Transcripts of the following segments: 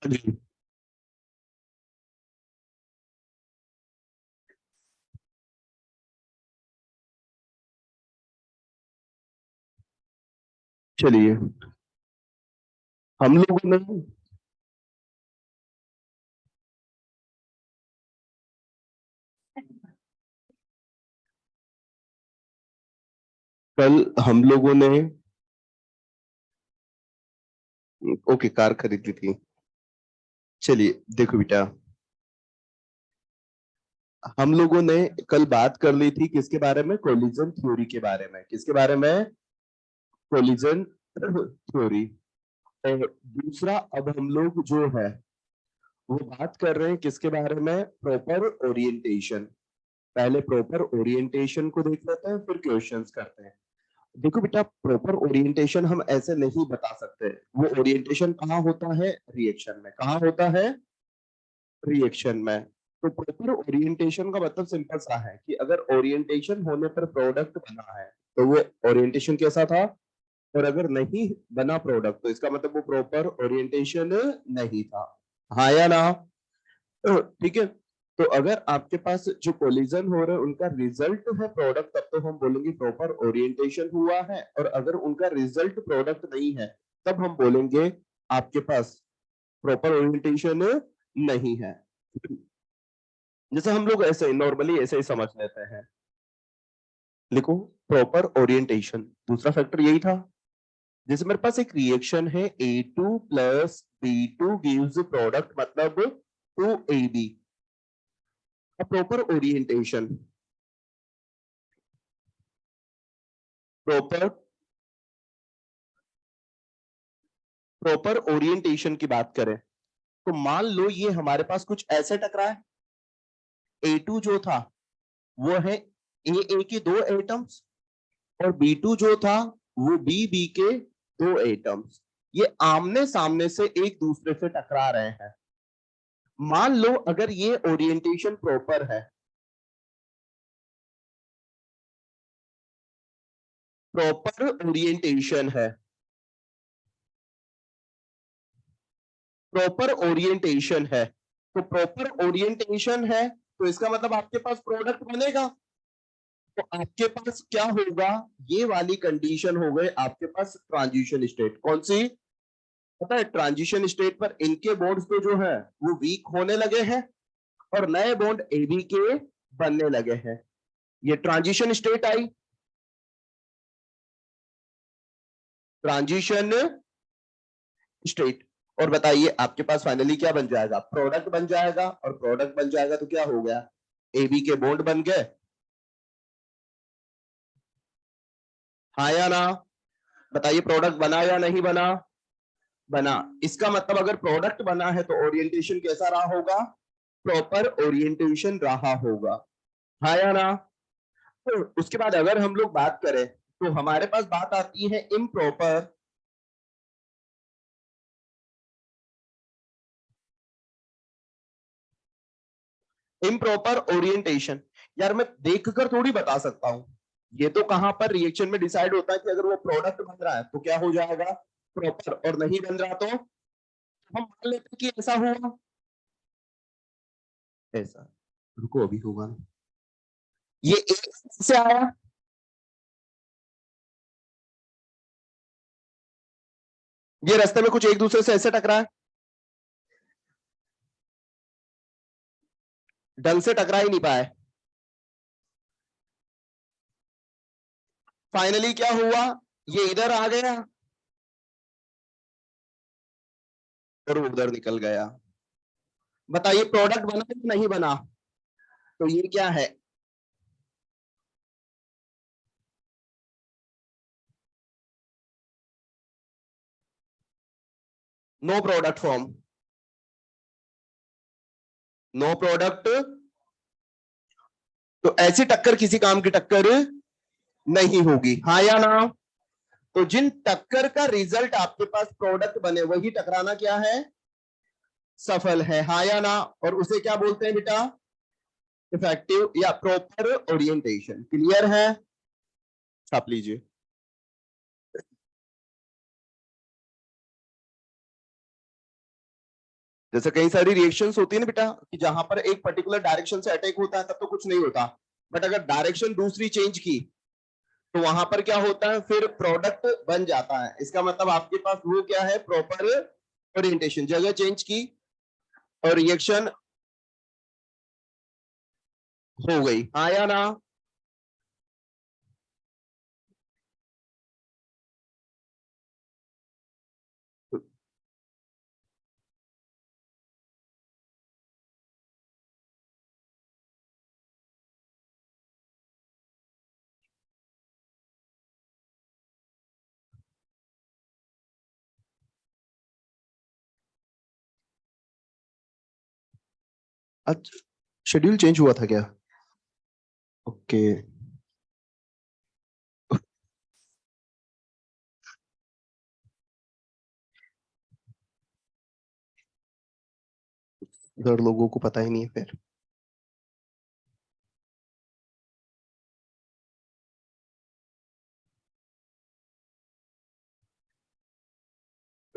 जी। चलिए, हम लोगों ने कल हम लोगों ने ओके कार खरीदी थी। चलिए देखो बेटा, हम लोगों ने कल बात कर ली थी किसके बारे में? कोलिजन थ्योरी के बारे में। किसके बारे में? Collision theory. और दूसरा अब हम लोग जो है वो बात कर रहे हैं किसके बारे में? Proper orientation. पहले प्रॉपर ओरिएंटेशन को देख लेते हैं, फिर क्वेश्चंस करते हैं। देखो बेटा, प्रॉपर ओरिएंटेशन हम ऐसे नहीं बता सकते। वो ओरिएंटेशन कहाँ होता है? रिएक्शन में। कहाँ होता है? रिएक्शन में। तो प्रॉपर ओरिएंटेशन का मतलब सिंपल सा है कि अगर ओरिएंटेशन होने पर प्रोडक्ट बना है तो वो ओरिएंटेशन कैसा था, और अगर नहीं बना प्रोडक्ट तो इसका मतलब वो प्रॉपर ओरिएंटेशन नहीं था। हाँ या ना? ठीक है। तो अगर आपके पास जो कोलिजन हो रहे हैं उनका रिजल्ट है प्रोडक्ट, तब तो हम बोलेंगे प्रॉपर ओरिएंटेशन हुआ है। और अगर उनका रिजल्ट प्रोडक्ट नहीं है तब हम बोलेंगे आपके पास प्रॉपर ओरिएंटेशन नहीं है। जैसे हम लोग ऐसे नॉर्मली ऐसे ही समझ लेते हैं। लिखो प्रॉपर ओरिएंटेशन, दूसरा फैक्टर यही था। जैसे मेरे पास एक रिएक्शन है A2 plus B2 gives product मतलब 2AB। Proper orientation, proper proper orientation की बात करें तो मान लो ये हमारे पास कुछ ऐसे टकरा है। A2 जो था वो है AA के दो एटम्स, और B2 जो था वो BB के दो एटम्स। ये आमने सामने से एक दूसरे से टकरा रहे हैं। मान लो अगर ये ओरिएंटेशन प्रॉपर है, प्रॉपर ओरिएंटेशन है, प्रॉपर ओरिएंटेशन है, तो प्रॉपर ओरिएंटेशन है तो इसका मतलब आपके पास प्रोडक्ट बनेगा। तो आपके पास क्या होगा? ये वाली कंडीशन हो गई आपके पास ट्रांजिशन स्टेट। कौन सी? पता है, ट्रांजिशन स्टेट पर इनके बॉन्ड्स तो जो है वो वीक होने लगे हैं और नए बॉन्ड AB के बनने लगे हैं। ये ट्रांजिशन स्टेट आई, ट्रांजिशन स्टेट। और बताइए आपके पास फाइनली क्या बन जाएगा? प्रोडक्ट बन जाएगा। और प्रोडक्ट बन जाएगा तो क्या हो गया? AB के बॉन्ड बन गए। हाँ या ना? बताइए प्रोडक्ट बना या नहीं बना? बना। इसका मतलब अगर प्रोडक्ट बना है तो ओरिएंटेशन कैसा रहा होगा? प्रॉपर ओरिएंटेशन रहा होगा। हाँ या ना? तो उसके बाद अगर हम लोग बात करें तो हमारे पास बात आती है इम्प्रॉपर, इम्प्रॉपर ओरिएंटेशन। यार मैं देखकर थोड़ी बता सकता हूं। ये तो कहां पर रिएक्शन में डिसाइड होता है कि अगर वो प्रोडक्ट बन रहा है तो क्या हो जाएगा? प्रॉपर। और नहीं बन रहा तो हम मान लेते हैं कि ऐसा हुआ, ऐसा। रुको अभी होगा ना। ये एक से आया, ये रास्ते में कुछ एक दूसरे से ऐसे टकरा है, ढंग से टकरा ही नहीं पाए। फाइनली क्या हुआ? ये इधर आ गया और वो उधर निकल गया। बताइए प्रोडक्ट बना या नहीं बना? तो ये क्या है? No product form, no product. तो ऐसी टक्कर किसी काम की टक्कर नहीं होगी। हाँ या ना? तो जिन टक्कर का रिजल्ट आपके पास प्रोडक्ट बने वही टकराना क्या है? सफल है। हाँ या ना? और उसे क्या बोलते हैं बेटा? इफेक्टिव या प्रॉपर ओरिएंटेशन। क्लियर है? छाप लीजिए। जैसे कई सारी रिएक्शंस होती है ना बेटा कि जहां पर एक पर्टिकुलर डायरेक्शन से अटैक होता है तब तो कुछ नहीं होता, बट अगर डायरेक्शन दूसरी चेंज की तो वहां पर क्या होता है, फिर प्रोडक्ट बन जाता है। इसका मतलब आपके पास वो क्या है, प्रॉपर ओरिएंटेशन। जगह चेंज की और रिएक्शन हो गई, हाँ या ना। अच्छा, शेड्यूल चेंज हुआ था क्या? ओके। उधर लोगों को पता ही नहीं है फिर।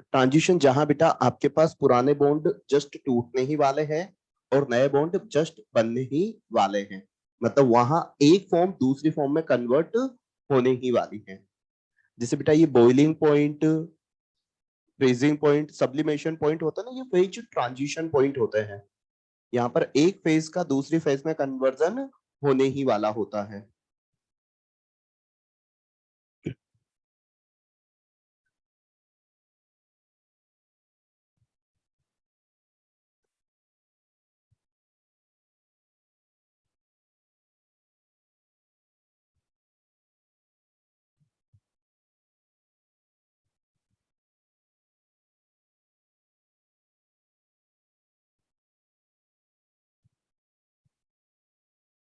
ट्रांजिशन जहां बेटा आपके पास पुराने बॉन्ड जस्ट टूटने ही वाले हैं और नए बॉन्ड जस्ट बनने ही वाले हैं, मतलब वहां एक फॉर्म दूसरी फॉर्म में कन्वर्ट होने ही वाली है। जैसे बेटा ये boiling point, freezing point, sublimation point होता है ना, ये फेज ट्रांजिशन पॉइंट होते हैं। यहाँ पर एक फेज का दूसरी फेज में कन्वर्जन होने ही वाला होता है।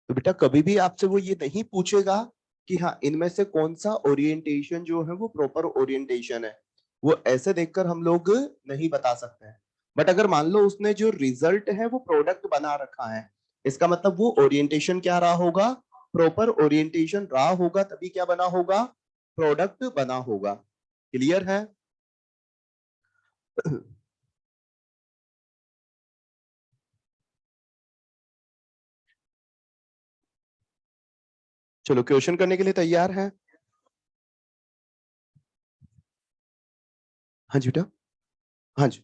तो बेटा कभी भी आपसे वो ये नहीं पूछेगा कि हाँ इनमें से कौन सा ओरिएंटेशन जो है वो प्रॉपर ओरिएंटेशन है, वो ऐसे देखकर हम लोग नहीं बता सकते हैं। बट अगर मान लो उसने जो रिजल्ट है वो प्रोडक्ट बना रखा है, इसका मतलब वो ओरिएंटेशन क्या रहा होगा, प्रॉपर ओरिएंटेशन रहा होगा, तभी क्या बना होगा, प्रोडक्ट बना होगा। क्लियर है? चलो क्वेश्चन करने के लिए तैयार है? हाँ जी बेटा। हाँ जी।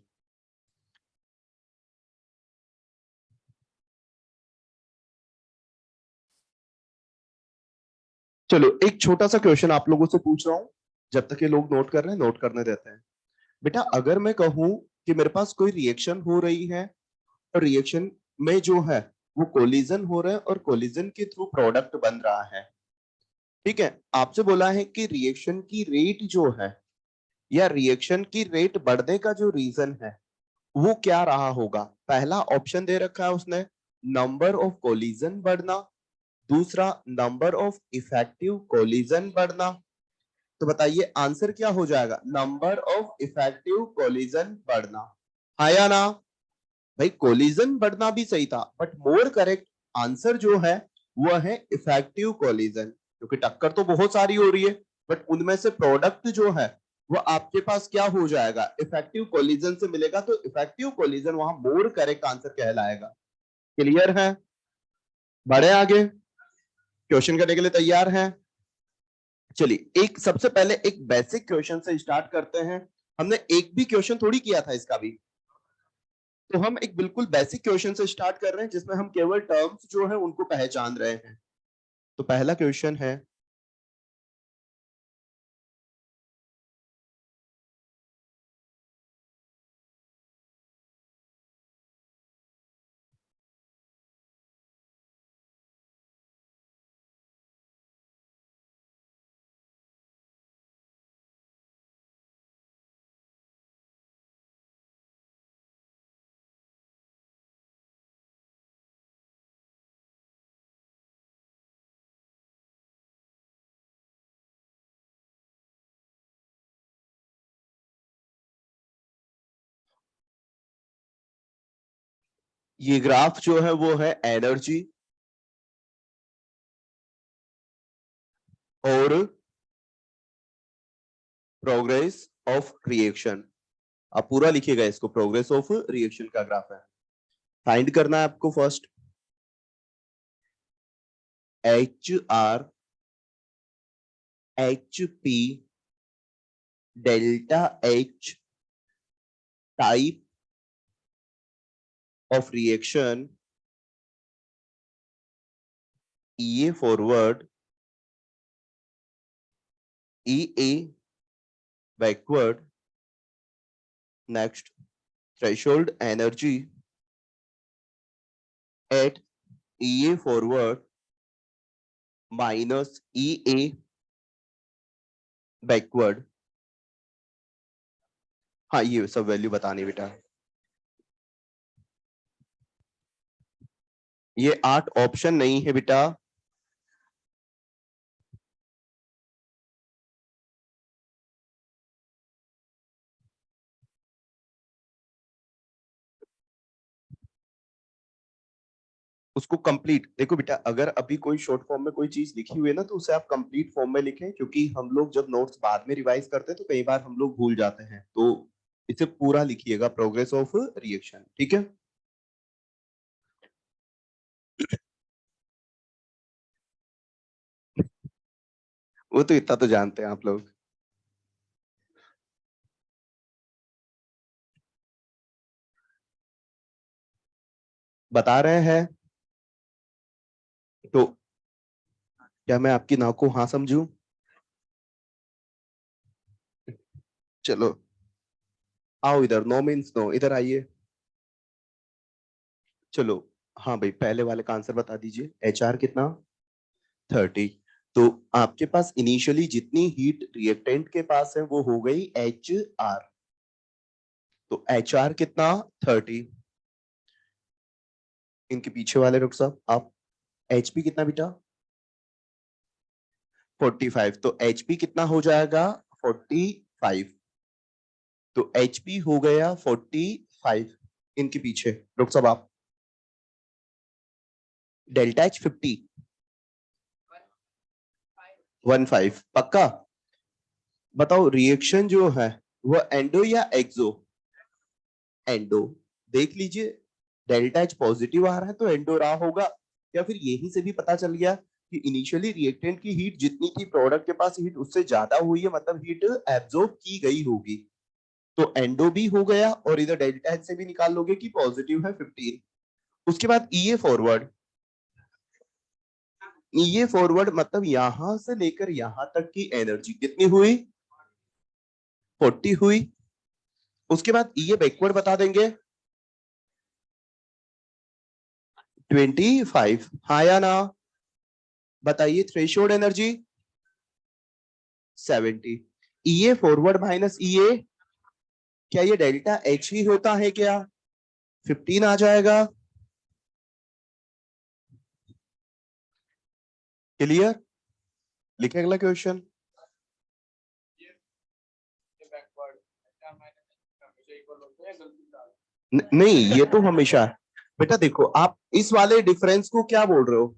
चलो एक छोटा सा क्वेश्चन आप लोगों से पूछ रहा हूं, जब तक ये लोग नोट कर रहे हैं नोट करने देते हैं। बेटा अगर मैं कहूं कि मेरे पास कोई रिएक्शन हो रही है और रिएक्शन में जो है वो कोलिजन हो रहा है और कोलिजन के थ्रू प्रोडक्ट बन रहा है, ठीक है, आपसे बोला है कि रिएक्शन की रेट जो है या रिएक्शन की रेट बढ़ने का जो रीजन है वो क्या रहा होगा। पहला ऑप्शन दे रखा है उसने, नंबर ऑफ कोलिजन बढ़ना, दूसरा नंबर ऑफ इफेक्टिव कोलिजन बढ़ना। तो बताइए आंसर क्या हो जाएगा, नंबर ऑफ इफेक्टिव कोलिजन बढ़ना, हाँ या ना। भाई कोलिजन बढ़ना भी सही था बट मोर करेक्ट आंसर जो है वो है इफेक्टिव कोलिजन, क्योंकि टक्कर तो बहुत सारी हो रही है बट उनमें से प्रोडक्ट जो है वो आपके पास क्या हो जाएगा, इफेक्टिव कोलिजन से मिलेगा, तो इफेक्टिव कोलिजन वहां मोर करेक्ट आंसर कहलाएगा। क्लियर है? बढ़े आगे, क्वेश्चन करने के लिए तैयार हैं? चलिए एक सबसे पहले एक बेसिक क्वेश्चन से स्टार्ट करते हैं। हमने एक भी क्वेश्चन थोड़ी किया था इसका भी, तो हम एक बिल्कुल बेसिक क्वेश्चन से स्टार्ट कर रहे हैं जिसमें हम केवल टर्म्स जो है उनको पहचान रहे हैं। तो पहला क्वेश्चन है, ये ग्राफ जो है वो है एनर्जी और प्रोग्रेस ऑफ रिएक्शन। आप पूरा लिखिएगा इसको, प्रोग्रेस ऑफ रिएक्शन का ग्राफ है। फाइंड करना है आपको first H R H P delta H type of reaction EA forward, EA backward. Next, threshold energy at EA forward minus EA backward. हाँ, ये सब वैल्यू बतानी बेटा। ये 8 ऑप्शन नहीं है बेटा, उसको कंप्लीट देखो बेटा। अगर अभी कोई शॉर्ट फॉर्म में कोई चीज लिखी हुई है ना, तो उसे आप कंप्लीट फॉर्म में लिखें, क्योंकि हम लोग जब नोट्स बाद में रिवाइज करते हैं तो कई बार हम लोग भूल जाते हैं। तो इसे पूरा लिखिएगा, प्रोग्रेस ऑफ रिएक्शन, ठीक है। वो तो इतना तो जानते हैं आप लोग। बता रहे हैं तो क्या मैं आपकी नाव को हाँ समझूं? चलो आओ इधर, नो मीन्स नो, इधर आइए। चलो हाँ भाई, पहले वाले का आंसर बता दीजिए। HR कितना? 30। तो आपके पास इनिशियली जितनी हीट रिएक्टेंट के पास है वो हो गई HR। तो HR कितना? 30। इनके पीछे वाले रुख साहब आप, HP कितना बेटा? 45। तो HP कितना हो जाएगा? 45। तो HP हो गया 45। इनके पीछे रुख साहब आप, डेल्टा H 50 15 पक्का? बताओ रिएक्शन जो है वो एंडो या एक्सो? एंडो। देख लीजिए, डेल्टा एच पॉजिटिव आ रहा है तो एंडो रहा होगा। या फिर यही से भी पता चल गया कि इनिशियली रिएक्टेंट की हीट जितनी थी, प्रोडक्ट के पास हीट उससे ज्यादा हुई है, मतलब हीट एब्जॉर्ब की गई होगी। तो एंडो भी हो गया, और इधर डेल्टा एच से भी निकाल लोगे कि पॉजिटिव है 15। उसके बाद ईए फॉरवर्ड। ईए फॉरवर्ड मतलब यहां से लेकर यहां तक की एनर्जी कितनी हुई? 40 हुई। उसके बाद ईए बैकवर्ड बता देंगे, 25। हाँ या ना? बताइए थ्रेशोल्ड एनर्जी 70। ईए फॉरवर्ड माइनस ईए, क्या ये डेल्टा एच ही होता है क्या? 15 आ जाएगा। क्लियर? लिखे अगला क्वेश्चन। नहीं, ये तो हमेशा है बेटा। देखो आप इस वाले डिफरेंस को क्या बोल रहे हो?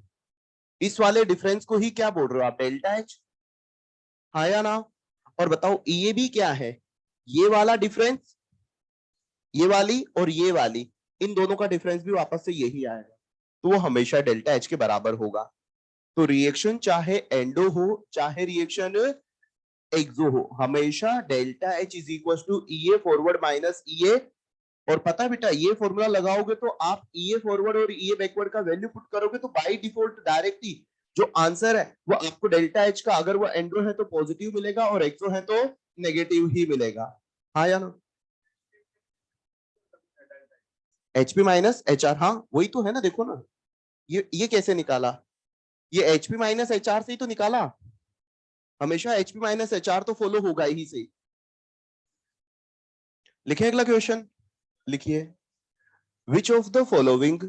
इस वाले डिफरेंस को ही क्या बोल रहे हो आप? Delta H. हाँ या ना? और बताओ ये भी क्या है? ये वाला डिफरेंस, ये वाली और ये वाली, इन दोनों का डिफरेंस भी वापस से यही आएगा। तो वो हमेशा डेल्टा एच के बराबर होगा। तो रिएक्शन चाहे एंडो हो चाहे रिएक्शन एक्सो हो, हमेशा delta H is equal to EA forward minus Ea. और पता है बेटा, ये फॉर्मूला लगाओगे तो आप ईए फॉरवर्ड और ईए बैकवर्ड का वैल्यू पुट करोगे तो बाय डिफॉल्ट डायरेक्टली जो आंसर है वो आपको डेल्टा एच का, अगर वो एंड्रो है तो पॉजिटिव मिलेगा और एक्सो है तो नेगेटिव ही मिलेगा। हाँ या ना? एचपी माइनस एच आर, हाँ वही तो है ना, देखो ना। ये कैसे निकाला? ये एचपी माइनस एच आर से ही तो निकाला। हमेशा एचपी माइनस एच आर तो फॉलो होगा ही से। लिखे अगला क्वेश्चन, लिखिए। विच ऑफ द फॉलोइंग,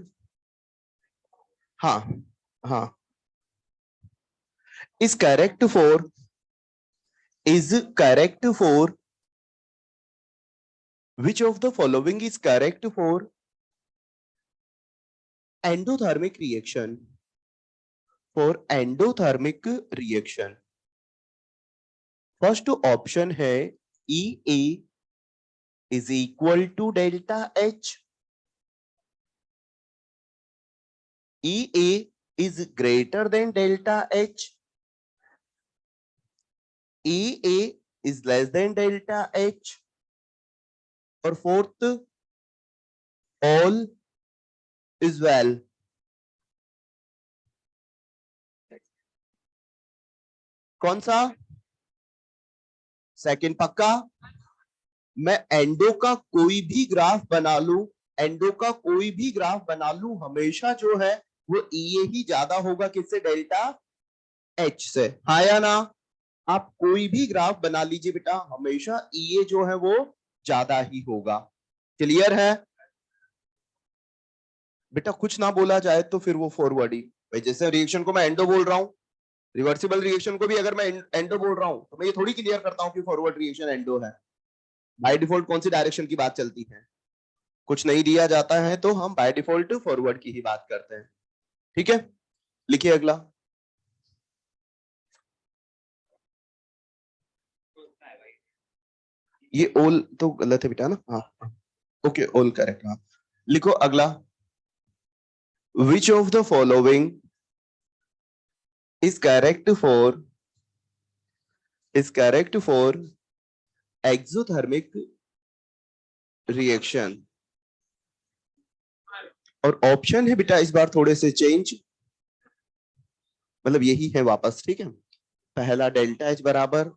हाँ हाँ, is correct for, is correct for, which of the following is correct for endothermic reaction? For endothermic reaction, first option है ई ए is equal to delta H. EA is greater than delta H. EA is less than delta H. और fourth, all is well. कौन सा? Second पक्का? मैं endo का कोई भी graph बना लूं, एंडो का कोई भी ग्राफ बना लूं, हमेशा जो है वो EA ही ज्यादा होगा किससे? डेल्टा H से। हाँ या ना? आप कोई भी ग्राफ बना लीजिए बेटा, हमेशा EA जो है वो ज्यादा ही होगा। क्लियर है बेटा? कुछ ना बोला जाए तो फिर वो फॉरवर्ड ही भाई, जैसे रिएक्शन को मैं एंडो बोल रहा हूं, रिवर्सिबल रिएक्शन को भी अगर मैं एंडो बोल रहा हूं तो मैं ये थोड़ी क्लियर करता हूं कि फॉरवर्ड रिएक्शन एंडो है। बाय डिफॉल्ट कौन सी डायरेक्शन की बात चलती है? कुछ नहीं दिया जाता है तो हम बाय डिफॉल्ट फॉरवर्ड की ही बात करते हैं। ठीक है, लिखिए अगला। ये ऑल तो गलत है बेटा ना? हाँ ओके, ऑल करेक्ट। हाँ लिखो अगला। Which of the following is correct for exothermic reaction। और ऑप्शन है बेटा इस बार थोड़े से चेंज, मतलब यही है वापस। ठीक है, पहला डेल्टा H बराबर,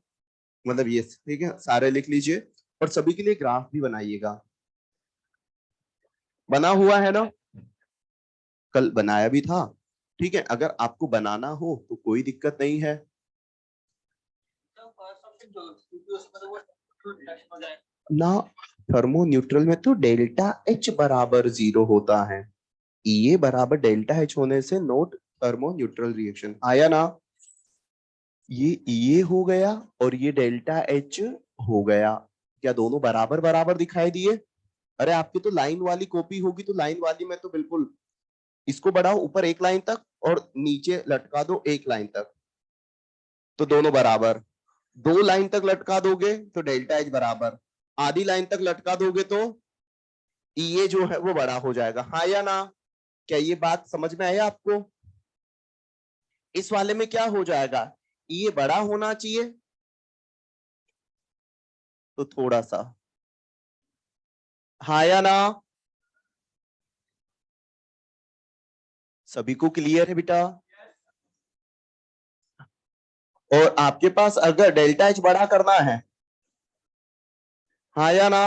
मतलब ये ठीक है, सारे लिख लीजिए और सभी के लिए ग्राफ भी बनाइएगा। बना हुआ है ना? कल बनाया भी था। ठीक है, अगर आपको बनाना हो तो कोई दिक्कत नहीं है। ना थर्मो न्यूट्रल में तो डेल्टा H बराबर 0 होता है, EA बराबर डेल्टा H होने से नोट थर्मो न्यूट्रल रिएक्शन। आया ना? ये EA हो गया और ये डेल्टा H हो गया। क्या दोनों बराबर बराबर दिखाई दिए? अरे आपकी तो लाइन वाली कॉपी होगी, तो लाइन वाली में तो बिल्कुल इसको बढ़ाओ ऊपर एक लाइन तक और नीचे लटका दो एक लाइन तक, तो दोनों बराबर। दो लाइन तक लटका दोगे तो डेल्टा H बराबर, आधी लाइन तक लटका दोगे तो EA जो है वो बड़ा हो जाएगा। हाँ या ना? क्या ये बात समझ में आया आपको? इस वाले में क्या हो जाएगा? EA बड़ा होना चाहिए तो थोड़ा सा। हाँ या ना? सभी को क्लियर है बेटा? और आपके पास अगर डेल्टा H बड़ा करना है, हाँ या ना?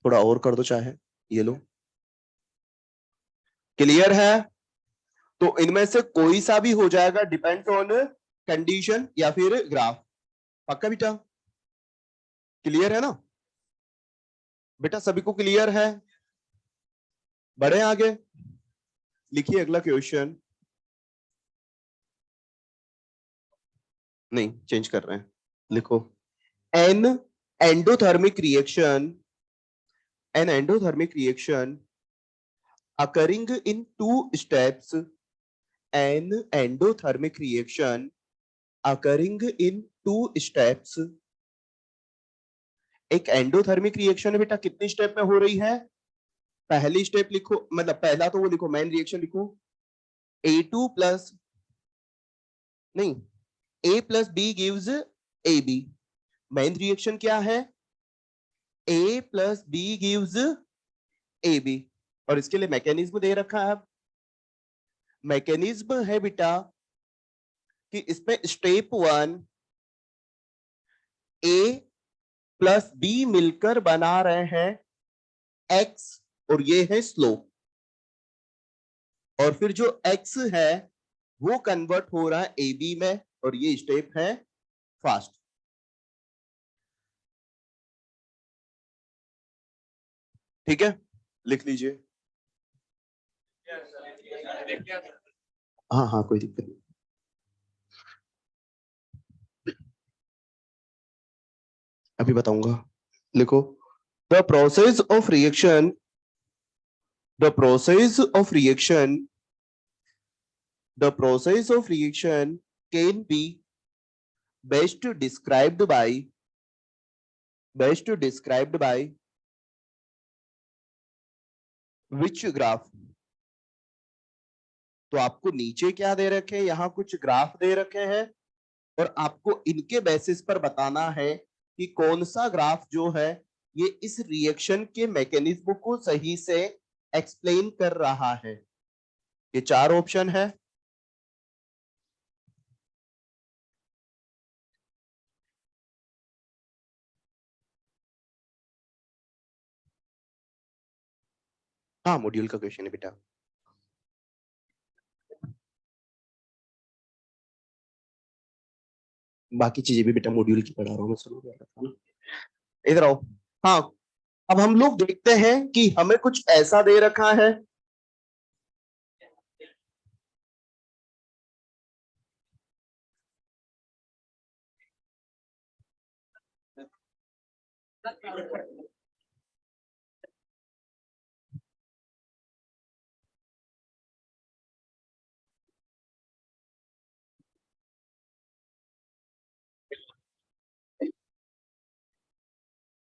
थोड़ा और कर दो चाहे, ये लो। क्लियर है? तो इनमें से कोई सा भी हो जाएगा, डिपेंड ऑन कंडीशन या फिर ग्राफ। पक्का बेटा? क्लियर है ना बेटा? सभी को क्लियर है? बढ़े आगे, लिखिए अगला क्वेश्चन। नहीं चेंज कर रहे हैं, लिखो an endothermic reaction, an endothermic reaction occurring in two steps, an endothermic reaction occurring in two steps। एक एंडोथर्मिक रिएक्शन है बेटा, कितने स्टेप में हो रही है? पहली स्टेप लिखो, मतलब पहला तो वो लिखो, मेन रिएक्शन लिखो, A2 प्लस, नहीं, A plus B gives AB। Main reaction क्या है? A plus B gives AB। और इसके लिए मैकेनिज्म दे रखा है। मैकेनिज्म है बेटा कि इसमें स्टेप 1 A प्लस बी मिलकर बना रहे हैं X, और ये है स्लोप, और फिर जो X है वो कन्वर्ट हो रहा है AB में, और ये स्टेप है फास्ट। ठीक है, लिख लीजिए। हाँ हाँ कोई दिक्कत नहीं। अभी बताऊंगा, लिखो the process of reaction, the process of reaction, the process of reaction can be best described by which graph. तो आपको नीचे क्या दे रखे हैं, यहाँ कुछ ग्राफ दे रखे हैं और आपको इनके बेसिस पर बताना है कि कौन सा ग्राफ जो है ये इस रिएक्शन के मैकेनिज्म को सही से एक्सप्लेन कर रहा है। ये 4 ऑप्शन है। हाँ, मॉड्यूल का क्वेश्चन है बेटा। बाकी चीजें भी बेटा मॉड्यूल की पढ़ा रहा हूँ मैं, सुनो ना, इधर आओ। हाँ, अब हम लोग देखते हैं कि हमें कुछ ऐसा दे रखा है।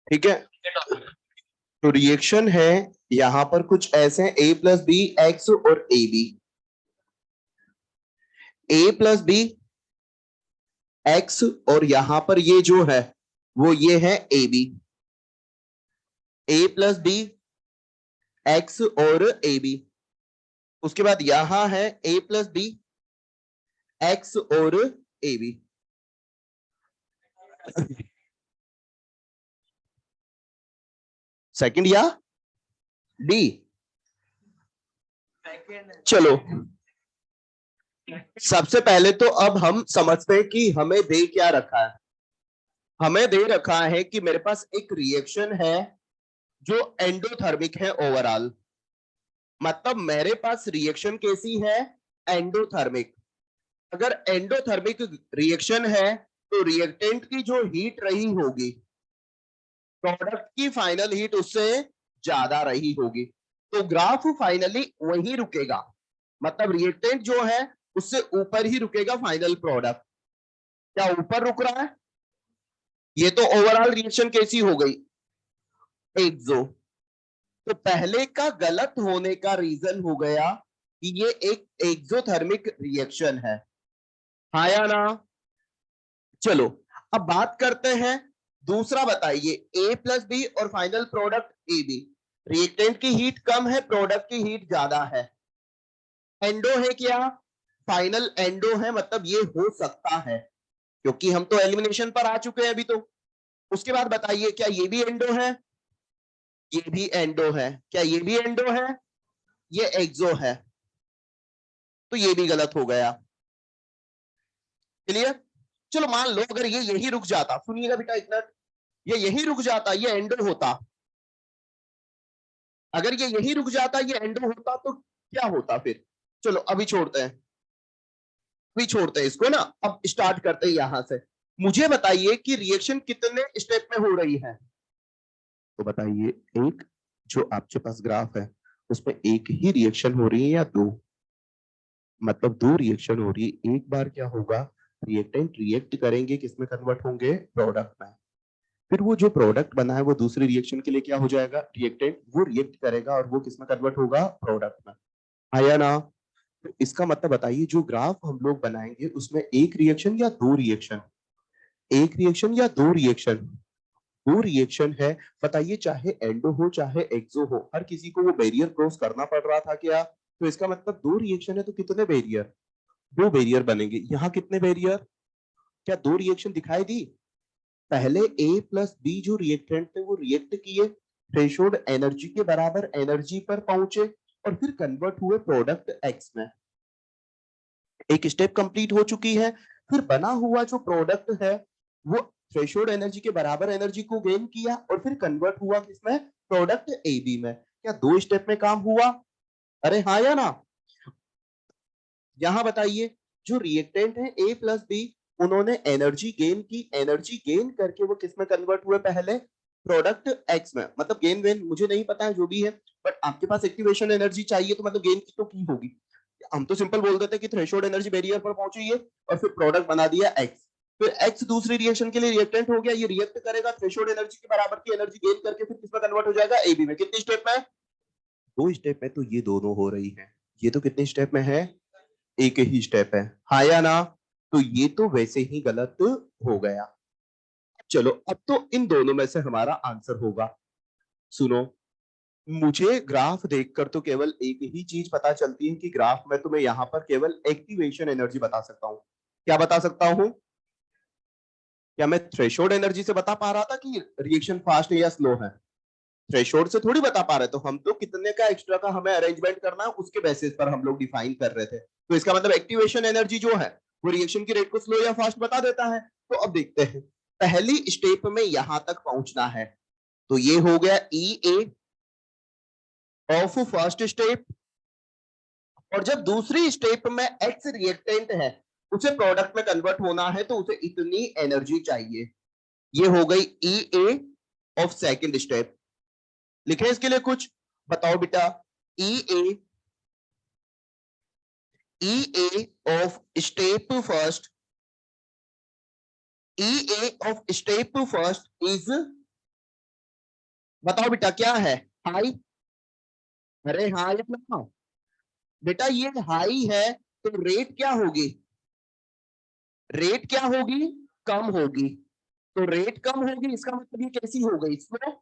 ठीक है, तो रिएक्शन है यहां पर कुछ ऐसे हैं, ए प्लस बी एक्स और A B. A plus B X और यहां पर ये जो है वो ये है A B. A plus B X और ए बी। उसके बाद यहां है ए प्लस बी एक्स और ए बी। सेकंड या डी? चलो, सबसे पहले तो अब हम समझते हैं कि हमें दे क्या रखा है। हमें दे रखा है कि मेरे पास एक रिएक्शन है जो एंडोथर्मिक है ओवरऑल। मतलब मेरे पास रिएक्शन कैसी है, एंडोथर्मिक। अगर एंडोथर्मिक रिएक्शन है तो रिएक्टेंट की जो हीट रही होगी, प्रोडक्ट की फाइनल हीट उससे ज्यादा रही होगी, तो ग्राफ फाइनली वही रुकेगा। मतलब रिएक्टेंट जो है उससे ऊपर ही रुकेगा फाइनल प्रोडक्ट। क्या ऊपर रुक रहा है? ये तो ओवरऑल रिएक्शन कैसी हो गई, एक्सो। तो पहले का गलत होने का रीजन हो गया कि ये एक एक्सोथर्मिक रिएक्शन है, हाँ या ना? चलो, अब बात करते हैं दूसरा। बताइए, ए प्लस बी और final product A B, reactant की हीट कम है, प्रोडक्ट की हीट ज्यादा है। एंडो है क्या? फाइनल एंडो है, मतलब ये हो सकता है क्योंकि हम तो एलिमिनेशन पर आ चुके हैं अभी तो। उसके बाद बताइए, क्या ये भी एंडो है? ये भी एंडो है। क्या ये भी एंडो है? ये एक्सो है। तो ये भी गलत हो गया। क्लियर? चलो मान लो अगर ये यही रुक जाता, सुनिएगा बेटा इतना, ये यही रुक जाता, ये एंडो होता। अगर ये यही रुक जाता, ये एंडो होता, तो क्या होता फिर? चलो अभी छोड़ते हैं, अभी छोड़ते हैं इसको ना। अब स्टार्ट करते हैं यहां से। मुझे बताइए कि रिएक्शन कितने स्टेप में हो रही है। तो बताइए, एक जो आपके पास ग्राफ है उसमें एक ही रिएक्शन हो रही है या दो? मतलब दो रिएक्शन हो रही है। एक बार क्या होगा, रिएक्टेंट रिएक्ट करेंगे, किसमें कन्वर्ट होंगे, प्रोडक्ट में। फिर वो जो प्रोडक्ट बना है वो दूसरी रिएक्शन के लिए क्या हो जाएगा, रिएक्टेंट वो रिएक्ट करेगा और वो किसमें कन्वर्ट होगा, प्रोडक्ट में। आया ना? तो इसका मतलब बताइए, जो ग्राफ हम लोग बनाएंगे उसमें एक रिएक्शन या दो रिएक्शन, एक रिएक्शन या दो रिएक्शन, दो रिएक्शन है। बताइए, चाहे एंडो हो चाहे एक्सो हो, हर किसी को वो बैरियर क्रॉस करना पड़ रहा था क्या? तो इसका मतलब दो रिएक्शन है तो कितने बैरियर, दो बैरियर बनेंगे। यहाँ कितने बैरियर, क्या दो रिएक्शन दिखाई दी? पहले ए प्लस बी जो रिएक्टेंट थे वो रिएक्ट किए, थ्रेशोल्ड एनर्जी के बराबर एनर्जी पर पहुंचे और फिर कन्वर्ट हुए प्रोडक्ट एक्स में। एक स्टेप कंप्लीट हो चुकी है। फिर बना हुआ जो प्रोडक्ट है वो थ्रेशोल्ड एनर्जी के बराबर एनर्जी को गेन किया और फिर कन्वर्ट हुआ किसमें, प्रोडक्ट ए बी में। क्या दो स्टेप में काम हुआ? अरे हाँ या ना? यहां बताइए, जो रिएक्टेंट है ए प्लस बी, उन्होंने एनर्जी गेन की, एनर्जी गेन करके वो किसमें कन्वर्ट हुए, पहले प्रोडक्ट एक्स में। मतलब गेन वेन मुझे नहीं पता है जो भी है, बट आपके पास एक्टिवेशन एनर्जी चाहिए तो मतलब गेन की तो की होगी। हम तो सिंपल बोल देते कि थ्रेशोल्ड एनर्जी बैरियर पर पहुंची है और फिर प्रोडक्ट बना दिया एक्स। फिर एक्स दूसरी रिएक्शन के लिए रिएक्टेंट हो गया, ये रिएक्ट करेगा, थ्रेशोल्ड एनर्जी के बराबर की एनर्जी गेन करके फिर किसमें कन्वर्ट हो जाएगा, एबी में। कितनी स्टेप में, 2 स्टेप में। तो ये दोनों हो रही है, ये तो कितने स्टेप में है, एक ही स्टेप है, हाँ या ना। तो ये तो वैसे ही गलत हो गया। चलो अब तो इन दोनों में से हमारा आंसर होगा। सुनो, मुझे ग्राफ देखकर तो केवल एक ही चीज पता चलती है कि ग्राफ में तुम्हें यहां पर केवल एक्टिवेशन एनर्जी बता सकता हूं। क्या बता सकता हूं, क्या मैं थ्रेशोल्ड एनर्जी से बता पा रहा था कि रिएक्शन फास्ट है या स्लो है, थ्रेशोल्ड से थोड़ी बता पा रहे। तो हम तो कितने का एक्स्ट्रा का हमें अरेंजमेंट करना है उसके बेसिस पर हम लोग डिफाइन कर रहे थे। तो इसका मतलब एक्टिवेशन एनर्जी जो है वो रिएक्शन की रेट को स्लो या फास्ट बता देता है। तो अब देखते हैं, पहली स्टेप में यहां तक पहुंचना है, तो ये हो गया ई ए ऑफ फर्स्ट स्टेप। और जब दूसरी स्टेप में एक्स रिएक्टेंट है उसे प्रोडक्ट में कन्वर्ट होना है तो उसे इतनी एनर्जी चाहिए। ये हो गई E A of second step. लिखे इसके लिए कुछ, बताओ बेटा, E A, E A of step first, E A of step first is, बताओ बेटा क्या है, हाई। अरे हाँ या ना बेटा, ये हाई है तो रेट क्या होगी, रेट क्या होगी, कम होगी। तो रेट कम होगी इसका मतलब ये कैसी हो गई, स्लो।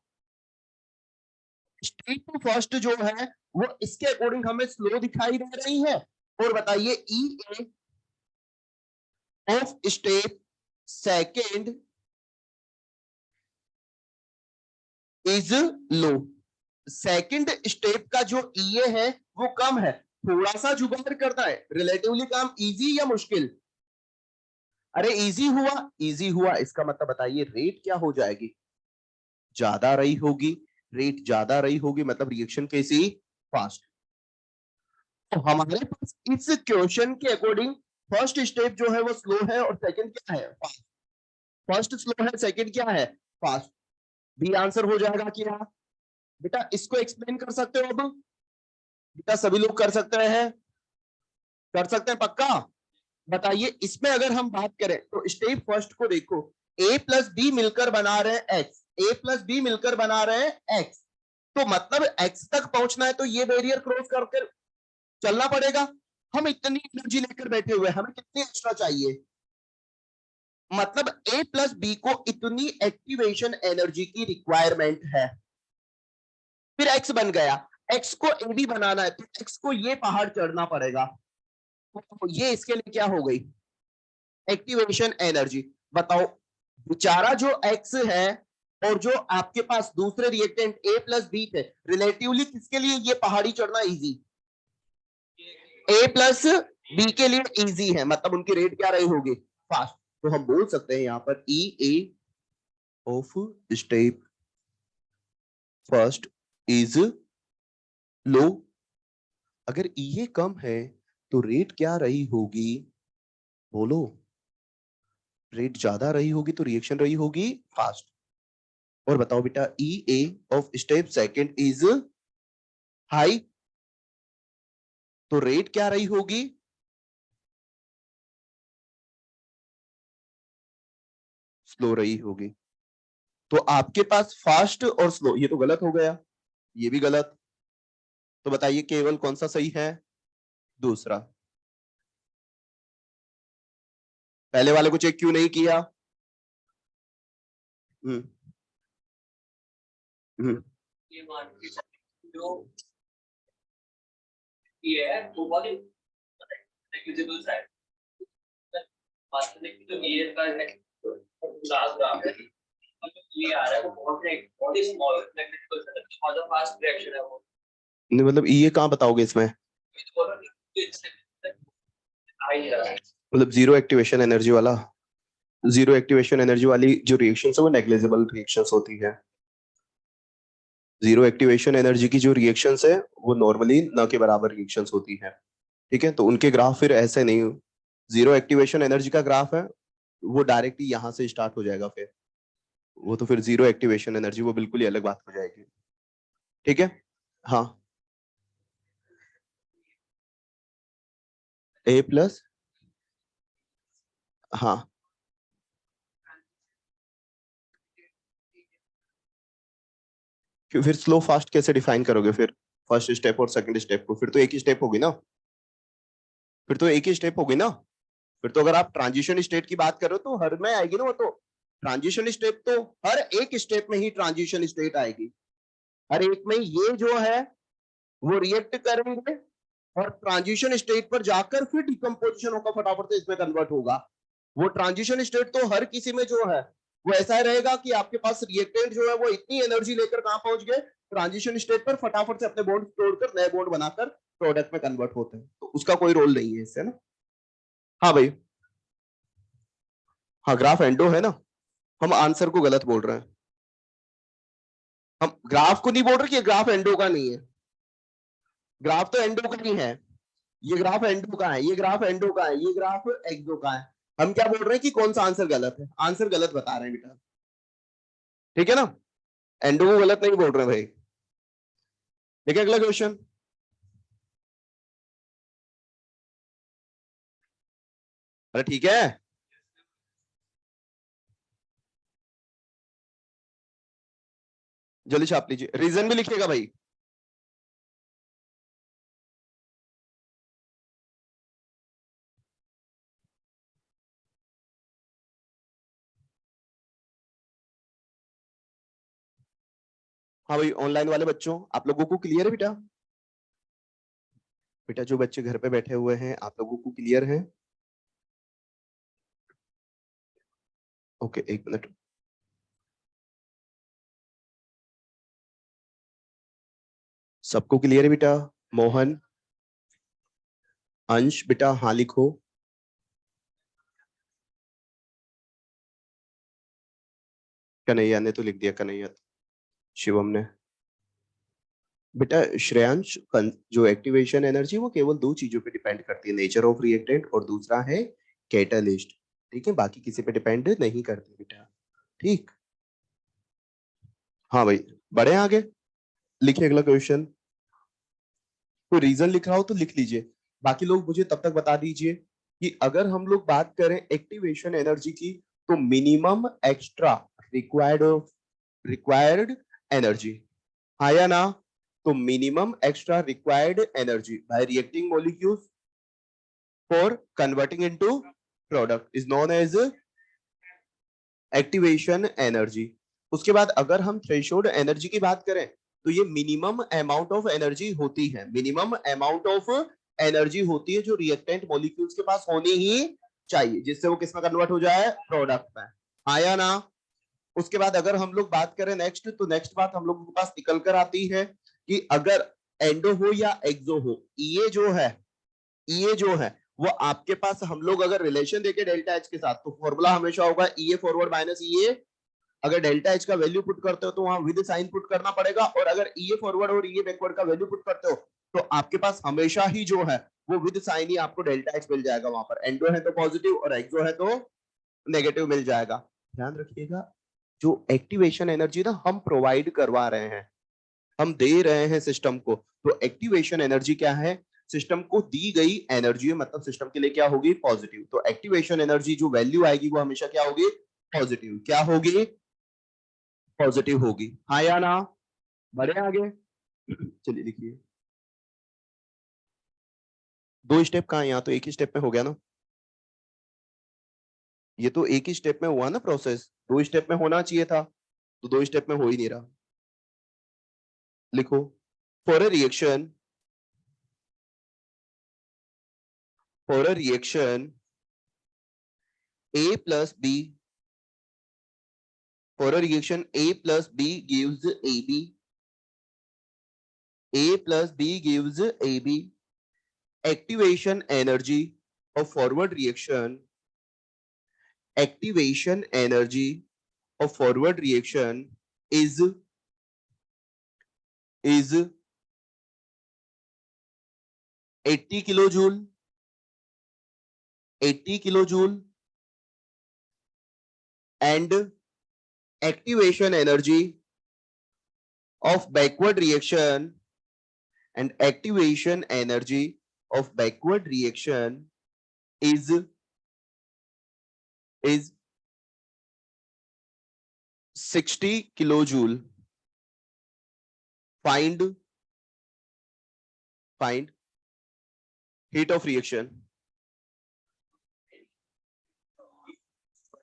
स्टेप फर्स्ट जो है वो इसके अकॉर्डिंग हमें स्लो दिखाई दे रही है। और बताइए E A of step second is low. Second step का जो ईए है वो कम है, थोड़ा सा जुगाड़ करता है, रिलेटिवली काम इजी या मुश्किल, अरे इजी हुआ, इजी हुआ इसका मतलब बताइए रेट क्या हो जाएगी, ज्यादा रही होगी। रेट ज्यादा रही होगी मतलब रिएक्शन कैसी, फास्ट। तो हमारे पास इस क्वेश्चन के अकॉर्डिंग फर्स्ट स्टेप जो है वो स्लो है और सेकंड क्या है, फास्ट। फर्स्ट स्लो है, सेकंड क्या है, फास्ट। बी आंसर हो जाएगा क्या, बेटा इसको एक्सप्लेन कर सकते हो अब, बेटा सभी लोग कर सकते हैं, कर सकते हैं पक्का। बताइए इसमें अगर हम बात करें तो स्टेप फर्स्ट को देखो, ए प्लस बी मिलकर बना रहे हैं एक्स, ए प्लस बी मिलकर बना रहे हैं एक्स। तो मतलब एक्स तक पहुंचना है तो ये बैरियर क्रॉस करके चलना पड़ेगा। हम इतनी एनर्जी लेकर बैठे हुए हैं, हमें कितनी एक्स्ट्रा चाहिए, मतलब ए प्लस बी को इतनी एक्टिवेशन एनर्जी की रिक्वायरमेंट है। फिर एक्स बन गया, एक्स को ए बी बनाना है तो एक्स को ये पहाड़ चढ़ना पड़ेगा। तो ये इसके लिए क्या हो गई, एक्टिवेशन एनर्जी। बताओ बेचारा जो एक्स है और जो आपके पास दूसरे रिएक्टेंट ए प्लस बी थे, रिलेटिवली किसके लिए ये पहाड़ी चढ़ना इजी, ए प्लस बी के लिए इजी है, मतलब उनकी रेट क्या रही होगी, फास्ट। तो हम बोल सकते हैं यहां पर E A of step first is low. अगर ई ए कम है तो रेट क्या रही होगी, बोलो, रेट ज्यादा रही होगी तो रिएक्शन रही होगी फास्ट। और बताओ बेटा E A of step second is high, तो रेट क्या रही होगी, स्लो रही होगी। तो आपके पास फास्ट और स्लो, ये तो गलत हो गया, ये भी गलत। तो बताइए केवल कौन सा सही है, दूसरा। पहले वाले को चेक क्यों नहीं किया, हम्म हम्म ये मान के जो ये है वो बहुत नेग्लिजिबल सा है, वास्तविक तो ये का है लास्ट ग्राफ है, ये आ रहा है वो बहुत ही स्मॉल नेग्लिजिबल सा है, बहुत फास्ट रिएक्शन है वो। नहीं मतलब ये कहाँ बताओगे इसमें, मतलब जीरो एक्टिवेशन एनर्जी वाला, जीरो एक्टिवेशन एनर्जी वाली जो रिएक्शन है वो नेग्लिजिबल रिएक्शंस होती है। जीरो एक्टिवेशन एनर्जी की जो रिएक्शंस है वो नॉर्मली न के बराबर रिएक्शंस होती है। ठीक है, तो उनके ग्राफ फिर ऐसे नहीं, जीरो एक्टिवेशन एनर्जी का ग्राफ है वो डायरेक्टली यहां से स्टार्ट हो जाएगा, फिर वो तो फिर जीरो एक्टिवेशन एनर्जी वो बिल्कुल ही अलग बात हो जाएगी। ठीक है, हाँ, ए प्लस, हाँ फिर स्लो फास्ट कैसे डिफाइन करोगे फिर? फर्स्ट स्टेप और सेकंड स्टेप को, फिर तो एक ही स्टेप होगी ना, फिर तो एक ही स्टेप होगी ना। फिर तो अगर आप ट्रांजिशन स्टेट की बात करो तो हर में आएगी ना वो तो। ट्रांजिशन स्टेट तो हर एक स्टेप में ही ट्रांजिशन स्टेट आएगी, हर एक में ये जो है वो रिएक्ट करेंगे और ट्रांजिशन स्टेट पर जाकर फिर डिकम्पोजिशन होगा, फटाफट से इसमें कन्वर्ट होगा। वो ट्रांजिशन स्टेट तो हर किसी में जो है वो ऐसा रहेगा कि आपके पास रिएक्टेंट जो है वो इतनी एनर्जी लेकर कहां पहुंच गए, ट्रांजिशन स्टेट पर, फटाफट से अपने बॉन्ड तोड़कर नए बॉन्ड बनाकर प्रोडक्ट में कन्वर्ट होते हैं, तो उसका कोई रोल नहीं है इससे ना। हाँ भाई, हाँ ग्राफ एंडो है ना। हम आंसर को गलत बोल रहे हैं, हम ग्राफ को नहीं बोल रहे कि ग्राफ एंडो का नहीं है। ग्राफ तो एंडो का नहीं है, ये ग्राफ एंडो का है, ये ग्राफ एंडो का है, ये ग्राफ एक्सो का है। हम क्या बोल रहे हैं कि कौन सा आंसर गलत है, आंसर गलत बता रहे हैं बेटा, ठीक है ना। एंडो को गलत नहीं बोल रहे भाई। देखिए अगला क्वेश्चन। अरे ठीक है, जल्दी छाप लीजिए, रीजन भी लिखिएगा भाई। हाँ भाई, ऑनलाइन वाले बच्चों आप लोगों को क्लियर है बेटा? बेटा जो बच्चे घर पे बैठे हुए हैं आप लोगों को क्लियर है? ओके, एक मिनट। सबको क्लियर है बेटा? मोहन, अंश बेटा हाँ लिखो। कन्हैया ने तो लिख दिया, कन्हैया, शिवम ने। बेटा श्रेयांश, जो एक्टिवेशन एनर्जी वो केवल दो चीजों पे डिपेंड करती है, नेचर ऑफ रिएक्टेंट और दूसरा है कैटलिस्ट, ठीक है, बाकी किसी पे डिपेंड नहीं करती बेटा, ठीक। हाँ भाई, बढ़े आगे, लिखिए अगला क्वेश्चन। कोई रीजन लिख रहा हो तो लिख लीजिए, बाकी लोग मुझे तब तक बता दीजिए कि अगर हम लोग बात करें एक्टिवेशन एनर्जी की, तो minimum extra required required energy, हाँ या ना? तो minimum extra required energy by reacting molecules for converting into product is known as activation energy. उसके बाद अगर हम थ्रेशोल्ड एनर्जी की बात करें, तो ये मिनिमम अमाउंट ऑफ एनर्जी होती है, मिनिमम अमाउंट ऑफ एनर्जी होती है जो रिएक्टेंट मॉलिक्यूल्स के पास होनी ही चाहिए, जिससे वो किसमें कन्वर्ट हो जाए, प्रोडक्ट में, आया ना। उसके बाद अगर हम लोग बात करें नेक्स्ट, तो नेक्स्ट बात हम लोगों के पास निकल कर आती है कि अगर एंडो हो या एक्सो हो, ये जो है वो आपके पास, हम लोग अगर रिलेशन देके डेल्टा एच के साथ, तो फॉर्मूला हमेशा होगा ई ए फॉरवर्ड माइनस ई ए। अगर डेल्टा एच का वैल्यू पुट करते हो तो वहां विद साइन पुट करना पड़ेगा, और अगर ई ए फॉरवर्ड और ई ए बैकवर्ड का वैल्यू पुट करते हो तो आपके पास हमेशा ही जो है वो विद साइन ही आपको डेल्टा एच मिल जाएगा, वहां पर एंडो है तो पॉजिटिव और एक्सो है तो नेगेटिव मिल जाएगा। ध्यान रखिएगा, जो एक्टिवेशन एनर्जी ना हम प्रोवाइड करवा रहे हैं, हम दे रहे हैं सिस्टम को, तो एक्टिवेशन एनर्जी क्या है, सिस्टम को दी गई एनर्जी है, मतलब सिस्टम के लिए क्या होगी, पॉजिटिव। तो एक्टिवेशन एनर्जी जो वैल्यू आएगी वो हमेशा क्या होगी, पॉजिटिव, क्या होगी, पॉजिटिव होगी, हाँ या ना। बढ़े आगे, चलिए लिखिए। दो स्टेप कहाँ, यहाँ तो एक ही स्टेप में हो गया ना, ये तो एक ही स्टेप में हुआ ना प्रोसेस, दो स्टेप में होना चाहिए था, तो दो स्टेप में हो ही नहीं रहा। लिखो, for a reaction, for a reaction A plus B, for a reaction A plus B gives AB, A plus B gives AB, activation energy of forward reaction, activation energy of forward reaction is 80 kilojoule, 80 kilojoule, and activation energy of backward reaction, and activation energy of backward reaction is 60 kilojoule, find heat of reaction,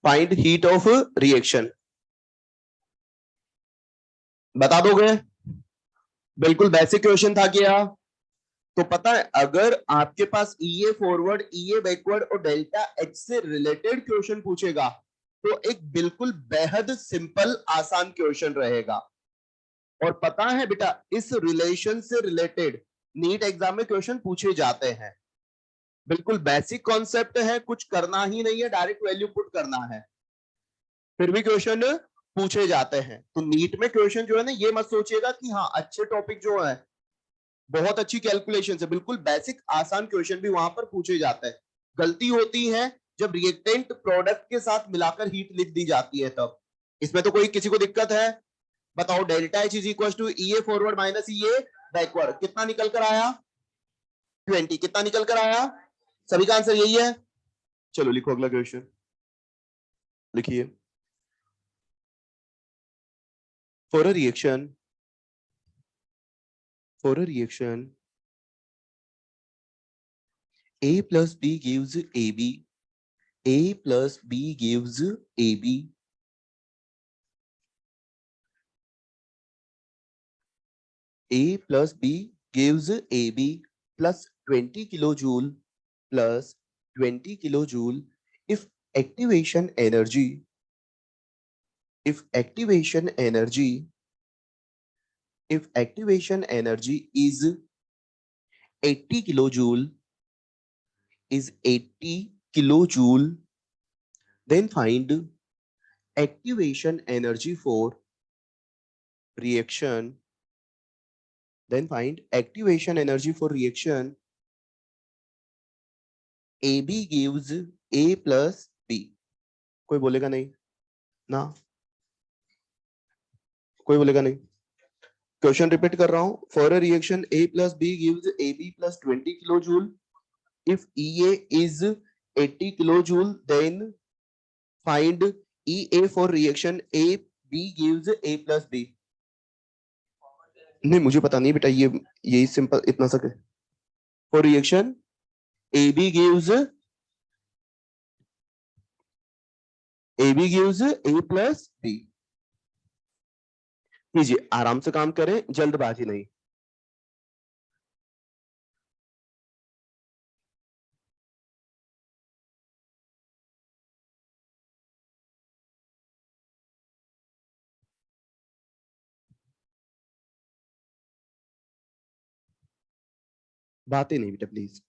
find heat of reaction. बता दोगे? बिल्कुल basic question था क्या? तो पता है अगर आपके पास ईए फॉरवर्ड, ईए बैकवर्ड और डेल्टा एच से रिलेटेड क्वेश्चन पूछेगा तो एक बिल्कुल बेहद सिंपल आसान क्वेश्चन रहेगा। और पता है बेटा इस रिलेशन से रिलेटेड नीट एग्जाम में क्वेश्चन पूछे जाते हैं। बिल्कुल बेसिक कॉन्सेप्ट है, कुछ करना ही नहीं है, डायरेक्ट वैल्यू पुट करना है, फिर भी क्वेश्चन पूछे जाते हैं। तो नीट में क्वेश्चन जो है ना, ये मत सोचिएगा कि हाँ अच्छे टॉपिक जो है, बहुत अच्छी कैलकुलेशन है, बिल्कुल बेसिक आसान क्वेश्चन भी वहां पर पूछे जाते हैं। गलती होती है जब रिएक्टेंट प्रोडक्ट के साथ मिलाकर हीट लिख दी जाती है तब। इसमें तो कोई किसी को दिक्कत है? बताओ delta H is equal to EA forward minus EA backward, कितना निकल कर आया? 20। कितना निकल कर आया? सभी का आंसर यही है। चलो लिखो अगला क्वेश्चन, लिखिए। For a reaction, A plus B gives AB, A plus B gives AB, A plus B gives AB plus 20 kilojoule plus 20 kilojoule if activation energy, if activation energy is 80 kilojoule, then find activation energy for reaction, AB gives A plus B। कोई बोलेगा नहीं ना? कोई बोलेगा नहीं? Question repeat कर रहा हूं। For a reaction A plus B gives AB plus 20 kilojoule, if EA is 80 kilojoule then find EA for reaction AB gives A plus B। नहीं मुझे पता नहीं बेटा, ये यही सिंपल इतना सा। For reaction AB gives A plus B। कीजिए, आराम से काम करें, जल्दबाजी नहीं। बातें नहीं बेटा प्लीज।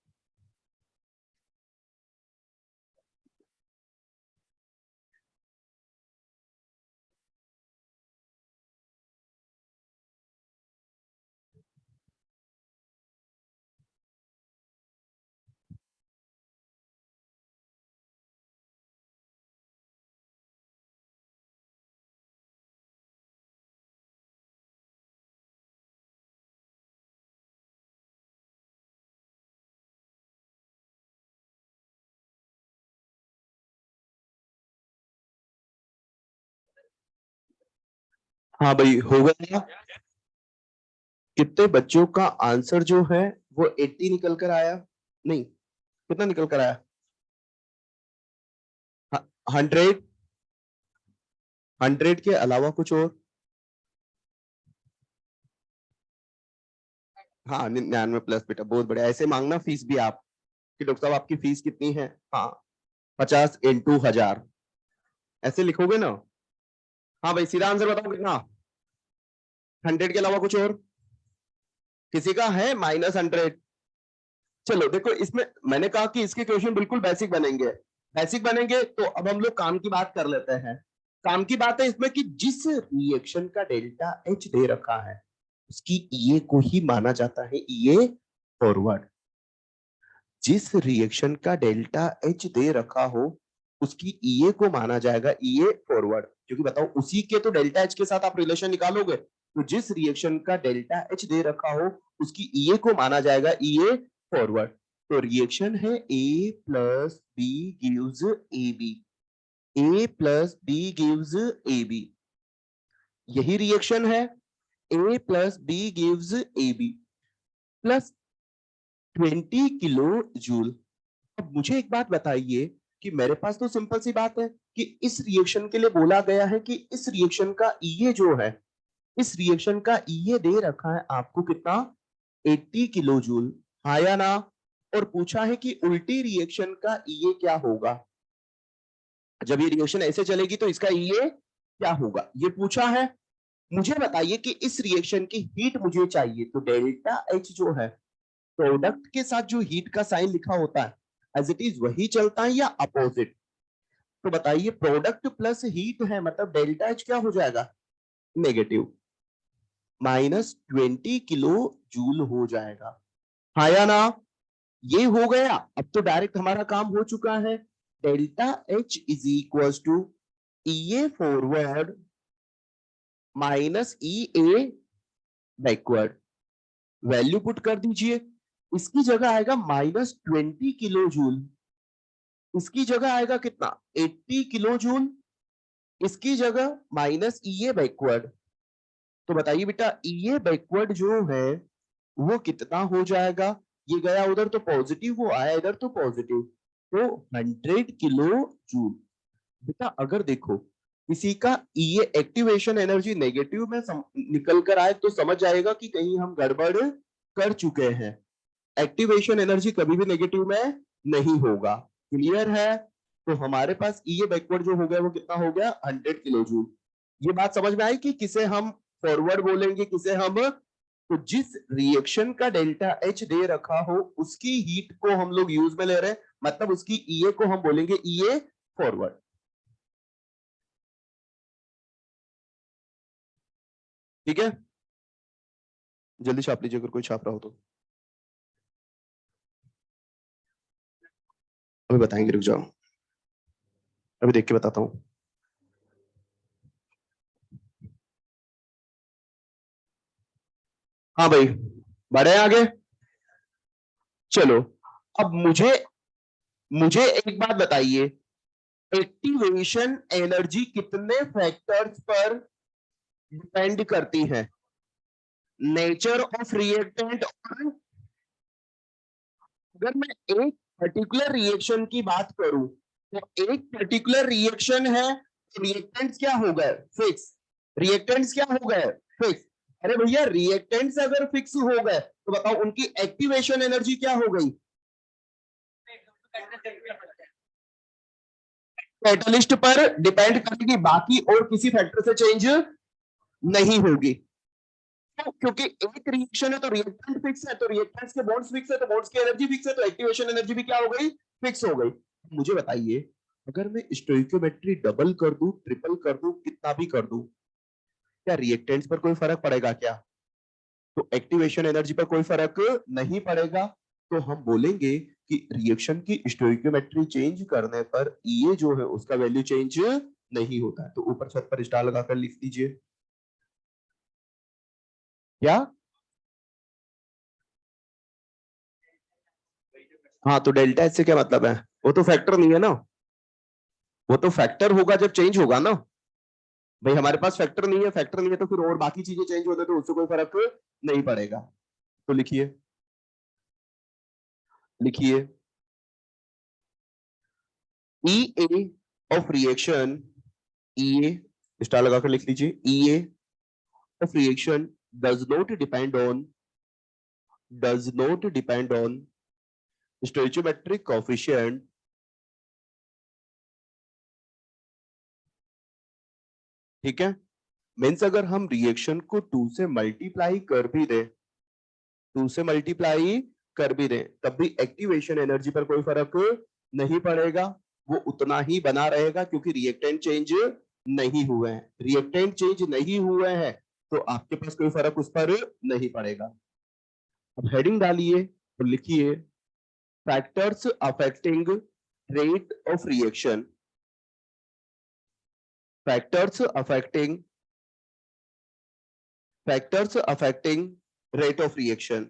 हाँ भाई हो गया। कितने बच्चों का आंसर जो है वो 80 निकल कर आया? नहीं, कितना निकल कर आया? 100? 100 के अलावा कुछ और? हाँ 99 प्लस बेटा, बहुत बढ़िया। ऐसे मांगना फीस भी आप कि डॉक्टर साहब आपकी फीस कितनी है? हाँ 50 इंटू 1000, ऐसे लिखोगे ना? हाँ भाई सीधा आंसर बताओ कितना? 100 के अलावा कुछ और? किसी का है -100? चलो देखो, इसमें मैंने कहा कि इसके क्वेश्चन बिल्कुल बेसिक बनेंगे। बेसिक बनेंगे तो अब हम लोग काम की बात कर लेते हैं। काम की बात है इसमें कि जिस रिएक्शन का डेल्टा एच दे रखा है उसकी ईए को ही माना जाता है ईए फॉरवर्ड। जिस रिएक्शन का डेल्टा एच दे रखा हो उसकी ईए को माना जाएगा ईए फॉरवर्ड। क्योंकि बताओ उसी के तो डेल्टा एच के साथ आप रिलेशन निकालोगे। तो जिस रिएक्शन का डेल्टा एच दे रखा हो उसकी ईए को माना जाएगा ईए फॉरवर्ड। तो रिएक्शन है A plus B gives A B, A plus B gives A B, यही रिएक्शन है। A plus B gives AB plus 20 kilo joule. अब मुझे एक बात बताइए कि मेरे पास तो सिंपल सी बात है कि इस रिएक्शन के लिए बोला गया है कि इस रिएक्शन का ईए जो है, इस रिएक्शन का ईए दे रखा है आपको कितना, 80 किलो जूल, हाँ या ना? और पूछा है कि उल्टी रिएक्शन का ईए क्या होगा, जब ये रिएक्शन ऐसे चलेगी तो इसका ईए क्या होगा, ये पूछा है। मुझे बताइए कि इस रिएक्शन की हीट मुझे चाहिए, तो डेल्टा एच जो है, प्रोडक्ट के साथ जो हीट का साइन लिखा होता है एज इट इज वही चलता है या अपोजिट? तो बताइए, प्रोडक्ट प्लस हीट है मतलब डेल्टा एच क्या हो जाएगा, नेगेटिव, -20 किलो जूल हो जाएगा, हाँ या ना? ये हो गया। अब तो डायरेक्ट हमारा काम हो चुका है। Delta H is equal to E A forward minus E A backward, value put कर दीजिए। इसकी जगह आएगा -20 किलो जूल, इसकी जगह आएगा कितना, 80 किलो जूल, इसकी जगह माइनस ई ए बैकवर्ड। तो बताइए बेटा, ई ए बैकवर्ड जो है वो कितना हो जाएगा, ये गया उधर तो पॉजिटिव, वो आया इधर तो पॉजिटिव, तो 100 किलो जूल। बेटा अगर देखो किसी का ये एक्टिवेशन एनर्जी नेगेटिव में निकल कर आए तो समझ आएगा कि कहीं हम गड़बड़ कर चुके हैं। एक्टिवेशन एनर्जी कभी भी नेगेटिव में नहीं होगा, क्लियर है? तो हमारे पास ये बैकवर्ड जो हो गया वो कितना हो गया, 100 किलो जूल। ये बात समझ में आई कि किसे हम फॉरवर्ड बोलेंगे, किसे हम, तो जिस रिएक्शन का डेल्टा एच दे रखा हो उसकी हीट को हम लोग यूज में ले रहे हैं, मतलब उसकी ईए को हम बोलेंगे ईए फॉरवर्ड। ठीक है, जल्दी छाप लीजिए अगर कोई छाप रहा हो तो। अभी बताएंगे, रुक जाओ, अभी देख के बताता हूँ। हाँ भाई, बढ़े आगे, चलो। अब मुझे मुझे एक बात बताइए, एक्टिवेशन एनर्जी कितने फैक्टर्स पर डिपेंड करती है, नेचर ऑफ रिएक्टेंट, और अगर मैं एक पर्टिकुलर रिएक्शन की बात करूं तो एक पर्टिकुलर रिएक्शन है, रिएक्टेंट्स क्या हो गए, फिक्स, रिएक्टेंट्स क्या हो गए, फिक्स। अरे भैया, रिएक्टेंट्स अगर फिक्स हो गए तो बताओ उनकी एक्टिवेशन एनर्जी क्या हो गई, कैटलिस्ट पर डिपेंड करेगी, बाकी और किसी फैक्टर से चेंज नहीं होगी। तो क्योंकि एक रिएक्शन है तो रिएक्टेंट फिक्स है, तो रिएक्टेंट्स के बॉन्ड्स फिक्स है, तो बॉन्ड्स की एनर्जी फिक्स है, तो एक्टिवेशन एनर्जी भी क्या हो गई, फिक्स हो गई। मुझे बताइए, अगर मैं स्टोइकियोमेट्री डबल कर दूं, ट्रिपल कर दूं, कितना भी कर दूं, क्या रिएक्टेंट्स पर कोई फर्क पड़ेगा क्या? तो एक्टिवेशन एनर्जी पर कोई फर्क नहीं पड़ेगा। तो हम बोलेंगे कि रिएक्शन की स्टोइकियोमेट्री चेंज करने पर ये जो है उसका वैल्यू चेंज नहीं होता है। तो ऊपर छत पर स्टार लगाकर लिख दीजिए क्या। हाँ, तो डेल्टा एच से क्या मतलब है, वो तो फैक्टर नहीं है ना, वो तो फैक्टर होगा जब चेंज होगा ना। भाई हमारे पास फैक्टर नहीं है, फैक्टर नहीं है तो फिर और बाकी चीजें चेंज होते तो उससे कोई फर्क नहीं पड़ेगा। तो लिखिए, लिखिए E A of reaction, E A star लगाकर लिख लीजिए, E A of reaction does not depend on, does not depend on stoichiometric coefficient, ठीक है। मीन्स अगर हम रिएक्शन को 2 से मल्टीप्लाई कर भी दें, 2 से मल्टीप्लाई कर भी दें, तब भी एक्टिवेशन एनर्जी पर कोई फर्क नहीं पड़ेगा, वो उतना ही बना रहेगा क्योंकि रिएक्टेंट चेंज नहीं हुए हैं, रिएक्टेंट चेंज नहीं हुए हैं तो आपके पास कोई फर्क उस पर नहीं पड़ेगा। अब हेडिंग डालिए और लिखिए factors affecting rate of reaction, factors affecting, factors affecting rate of reaction.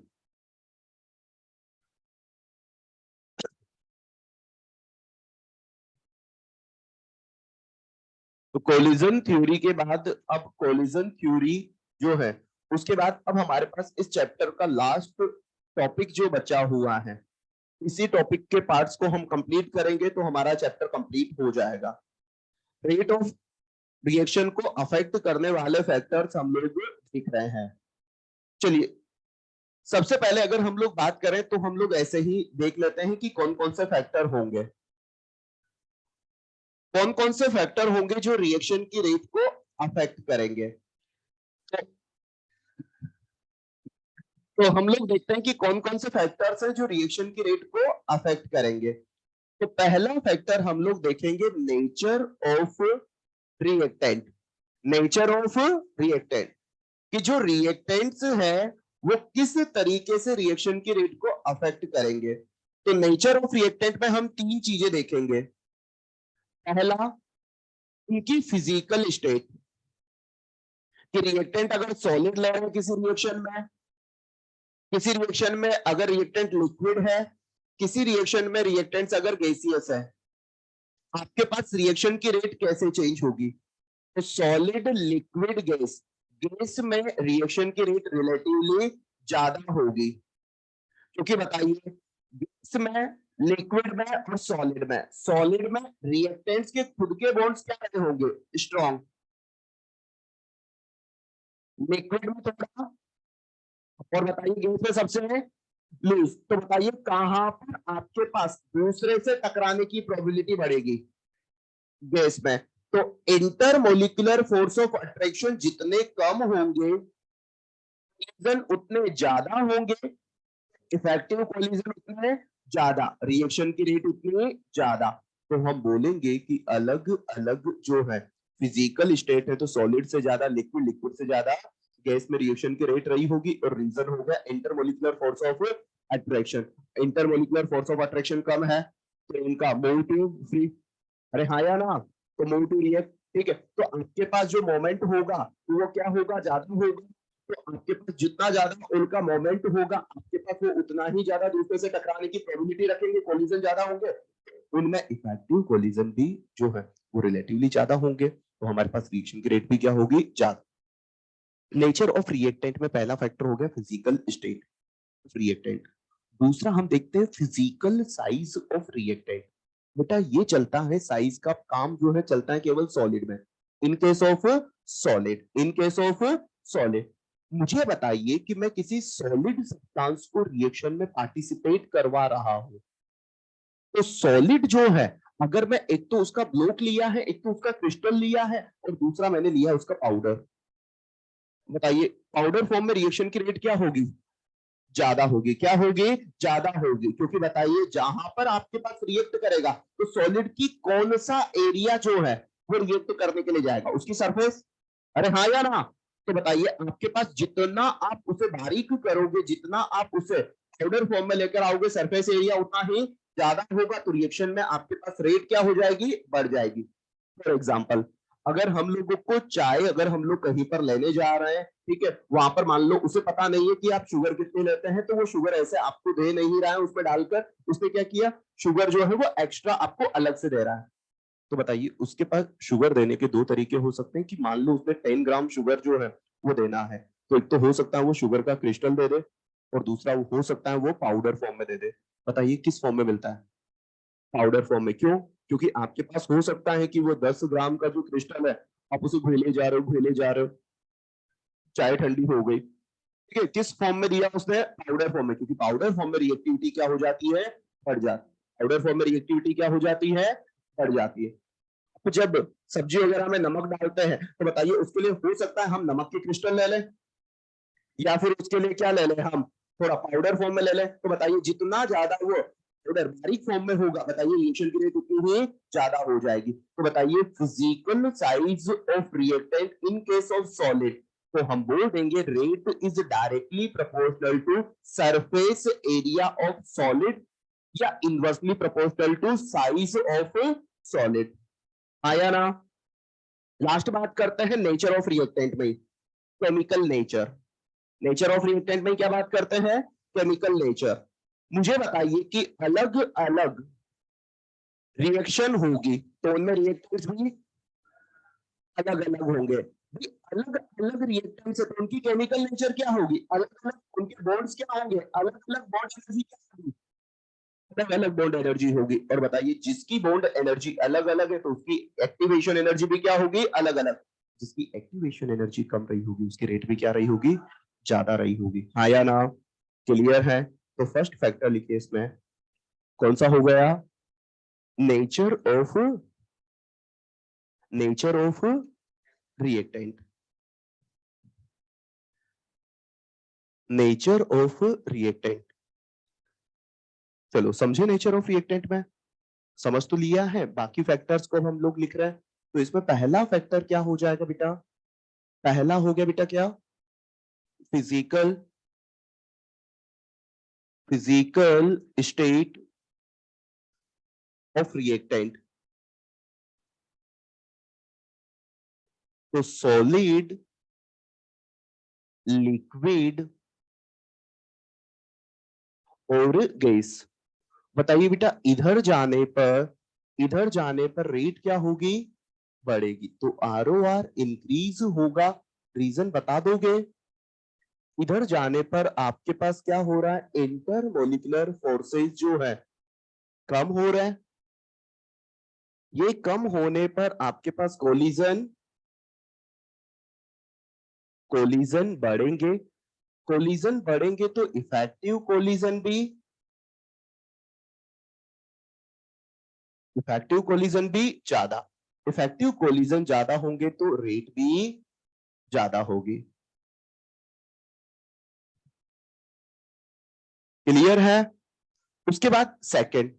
तो कोलिजन थ्योरी के बाद अब कोलिजन थ्योरी जो है उसके बाद अब हमारे पास इस चैप्टर का लास्ट टॉपिक जो बचा हुआ है, इसी टॉपिक के पार्ट्स को हम कंप्लीट करेंगे तो हमारा चैप्टर कंप्लीट हो जाएगा। रेट ऑफ रिएक्शन को अफेक्ट करने वाले फैक्टर्स हम लोग देख रहे हैं। चलिए सबसे पहले अगर हम लोग बात करें तो हम लोग ऐसे ही देख लेते हैं कि कौन कौन से फैक्टर होंगे, कौन कौन से फैक्टर होंगे जो रिएक्शन की रेट को अफेक्ट करेंगे। तो हम लोग देखते हैं कि कौन कौन से फैक्टर्स हैं जो रिएक्शन की रेट को अफेक्ट करेंगे। तो पहला फैक्टर हम लोग देखेंगे nature of reactant. Nature of reactant कि जो रिएक्टेंट्स है वो किस तरीके से रिएक्शन की रेट को अफेक्ट करेंगे। तो नेचर ऑफ रिएक्टेंट में हम तीन चीजें देखेंगे। पहला, उनकी फिजिकल स्टेट कि रिएक्टेंट अगर सॉलिड ले रहे हैं किसी रिएक्शन में अगर रिएक्टेंट लिक्विड है, किसी रिएक्शन में रिएक्टेंट्स अगर गैसियस है, आपके पास रिएक्शन की रेट कैसे चेंज होगी। तो सॉलिड, लिक्विड, गैस, गैस में रिएक्शन की रेट रिलेटिवली ज्यादा होगी, क्योंकि बताइए गैस में, लिक्विड में और सॉलिड में रिएक्टेंट्स के खुद के बॉन्ड्स क्या रहे होंगे, स्ट्रॉन्ग, लिक्विड में थोड़ा, और बताइए गैस में सबसे लूज। तो बताइए कहां पर आपके पास दूसरे से टकराने की प्रोबेबिलिटी बढ़ेगी, गैस में। तो इंटरमोलिकुलर फोर्स ऑफ अट्रैक्शन जितने कम होंगे कोलिजन उतने ज्यादा होंगे, इफेक्टिव कोलिजन उतने ज्यादा, रिएक्शन की रेट उतनी ज्यादा। तो हम बोलेंगे कि अलग अलग जो है फिजिकल स्टेट है, तो सॉलिड से ज्यादा लिक्विड, लिक्विड से ज्यादा गैस में रिएक्शन की रेट रही होगी, और रीजन हो गया intermolecular force of attraction. Intermolecular force of attraction कम है तो इनका मूव टू फ्री, अरे हाँ या ना, तो मूव टू रिएक्ट, ठीक है। तो आपके पास जो मोमेंट होगा तो वो क्या होगा, ज्यादा होगा। तो आपके पास जितना ज्यादा उनका मोमेंट होगा, आपके पास वो उतना ही ज्यादा दूसरे से टकराने की प्रोबेबिलिटी रखेंगे, कोलिजन ज्यादा होंगे, उनमें इफेक्टिव कोलिजन भी जो है वो रिलेटिवली ज्यादा होंगे, तो हमारे पास रिएक्शन की रेट भी क्या होगी, ज्यादा। नेचर ऑफ रिएक्टेंट में पहला फैक्टर हो गया फिजिकल स्टेट ऑफ रिएक्टेंट। दूसरा हम देखते हैं फिजिकल साइज ऑफ रिएक्टेंट। बेटा ये चलता है, साइज का काम जो है चलता है केवल सॉलिड में, इन case of solid, in case of solid. मुझे बताइए कि मैं किसी सॉलिड सब्सटेंस को रिएक्शन में पार्टिसिपेट करवा रहा हूं, तो सॉलिड जो है अगर मैं एक तो उसका ब्लॉक लिया है, एक तो उसका क्रिस्टल लिया है, और दूसरा मैंने लिया है उसका पाउडर, बताइए पाउडर फॉर्म में रिएक्शन की रेट क्या होगी, ज्यादा होगी। क्या होगी, ज्यादा होगी, क्योंकि बताइए जहां पर आपके पास रिएक्ट करेगा तो सॉलिड की कौन सा एरिया जो है वो रिएक्ट करने के लिए जाएगा, उसकी सरफेस, अरे हाँ या ना। तो बताइए आपके पास जितना आप उसे बारीक करोगे, जितना आप उसे पाउडर फॉर्म में लेकर आओगे, सरफेस एरिया उतना ही ज्यादा होगा, तो रिएक्शन में आपके पास रेट क्या हो जाएगी, बढ़ जाएगी। फॉर एग्जाम्पल अगर हम लोगों को चाय, अगर हम लोग कहीं पर लेने जा रहे हैं, ठीक है, वहां पर मान लो उसे पता नहीं है कि आप शुगर कितनी लेते हैं, तो वो शुगर ऐसे आपको दे नहीं रहा है उसमें डालकर, उसने क्या किया, शुगर जो है वो एक्स्ट्रा आपको अलग से दे रहा है। तो बताइए उसके पास शुगर देने के दो तरीके हो सकते हैं, कि मान लो उसने 10 ग्राम शुगर जो है वो देना है, तो एक तो हो सकता है वो शुगर का क्रिस्टल दे दे, और दूसरा वो हो सकता है वो पाउडर फॉर्म में दे दे। बताइए किस फॉर्म में मिलता है, पाउडर फॉर्म में। क्यों, क्योंकि आपके पास हो सकता है कि वो 10 ग्राम का जो क्रिस्टल है आप उसे घुले जा रहे हो, घुले जा रहे हो, चाय ठंडी हो गई, ठीक है, किस फॉर्म में दिया उसने, पाउडर फॉर्म में, क्योंकि पाउडर फॉर्म में रिएक्टिविटी क्या हो जाती है, बढ़ जाती है। पाउडर फॉर्म में रिएक्टिविटी क्या हो जाती है, बढ़ जाती है। तो जब सब्जी वगैरह में नमक डालते हैं तो बताइए उसके लिए हो सकता है हम नमक के क्रिस्टल ले लें, या फिर उसके लिए क्या ले लें, हम थोड़ा पाउडर फॉर्म में ले लें। तो बताइए जितना ज्यादा वो पाउडर बारीक फॉर्म में होगा, बताइए रिएक्शन की रेट उतनी ही ज्यादा हो जाएगी। तो बताइए physical size of reactant in case of solid, तो हम बोल देंगे rate is directly proportional to surface area of solid, या inversely proportional to size of solid. आया ना। लास्ट बात करते हैं नेचर ऑफ रिएक्टेंट में, chemical nature. Nature of reactant में क्या बात करते हैं, केमिकल नेचर। मुझे बताइए कि अलग अलग रिएक्शन होगी तो उनमें रिएक्टेंट्स भी अलग अलग होंगे। भाई अलग अलग रिएक्टेंट से तो उनकी केमिकल नेचर क्या होगी, अलग अलग उनके बॉन्ड्स क्या होंगे, अलग अलग बॉन्ड एनर्जी क्या होगी, अलग अलग बॉन्ड एनर्जी होगी। और बताइए जिसकी बॉन्ड एनर्जी अलग अलग है तो उसकी एक्टिवेशन एनर्जी भी क्या होगी, अलग अलग। जिसकी एक्टिवेशन एनर्जी कम रही होगी उसकी रेट भी क्या रही होगी, ज्यादा रही होगी। हाँ या ना, क्लियर है? तो फर्स्ट फैक्टर लिखिए इसमें, कौन सा हो गया, nature of, nature of reactant, nature of reactant. चलो समझे नेचर ऑफ रिएक्टेंट में, समझ तो लिया है, बाकी फैक्टर्स को हम लोग लिख रहे हैं। तो इसमें पहला फैक्टर क्या हो जाएगा बेटा, पहला हो गया बेटा क्या, physical, physical state of reactant. तो सॉलिड, लिक्विड और गैस। बताइए बेटा इधर जाने पर, इधर जाने पर रेट क्या होगी, बढ़ेगी। तो ROR इंक्रीज होगा, रीजन बता दोगे। इधर जाने पर आपके पास क्या हो रहा है, इंटरमोलिकुलर फोर्सेस जो है कम हो रहा है। ये कम होने पर आपके पास कोलिजन, कोलिजन बढ़ेंगे, कोलिजन बढ़ेंगे तो इफेक्टिव कोलिजन भी, इफेक्टिव कोलिजन भी ज्यादा, इफेक्टिव कोलिजन ज्यादा होंगे तो रेट भी ज्यादा होगी। क्लियर है? उसके बाद सेकंड,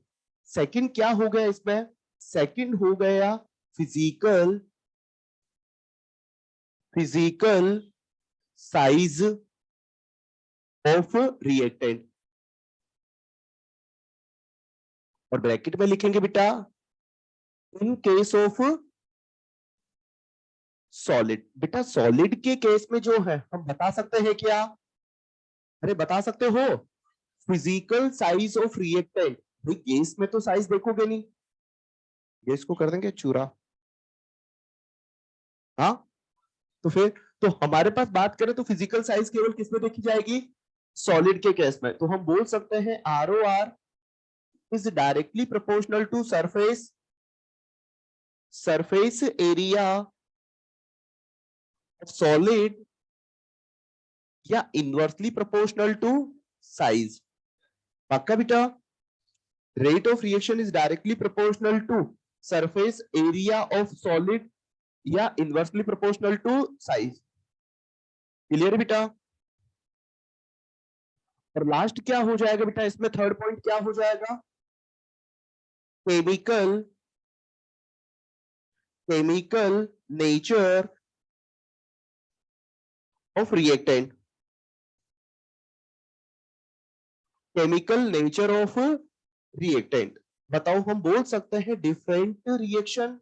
सेकंड क्या हो गया इसमें, सेकंड हो गया physical, physical size of reactant. और ब्रैकेट में लिखेंगे बेटा इन केस ऑफ सॉलिड। बेटा सॉलिड के केस में जो है हम बता सकते हैं क्या, अरे बता सकते हो, फिजिकल साइज ऑफ रिएक्टेंट। भाई गैस में तो साइज देखोगे नहीं, गैस को कर देंगे चूरा। हाँ, तो फिर, तो हमारे पास बात करें तो फिजिकल साइज केवल किसमें देखी जाएगी, सॉलिड के केस में। तो हम बोल सकते हैं ROR is directly proportional to surface, surface area of solid, या इनवर्सली प्रोपोर्शनल टू साइज। पक्का बेटा, rate of reaction is directly proportional to surface area of solid या inversely proportional to size. Clear बेटा? और लास्ट क्या हो जाएगा बेटा इसमें, थर्ड पॉइंट क्या हो जाएगा, chemical, chemical nature of reactant, chemical nature of reactant. बताओ हम बोल सकते हैं डिफरेंट रिएक्शन,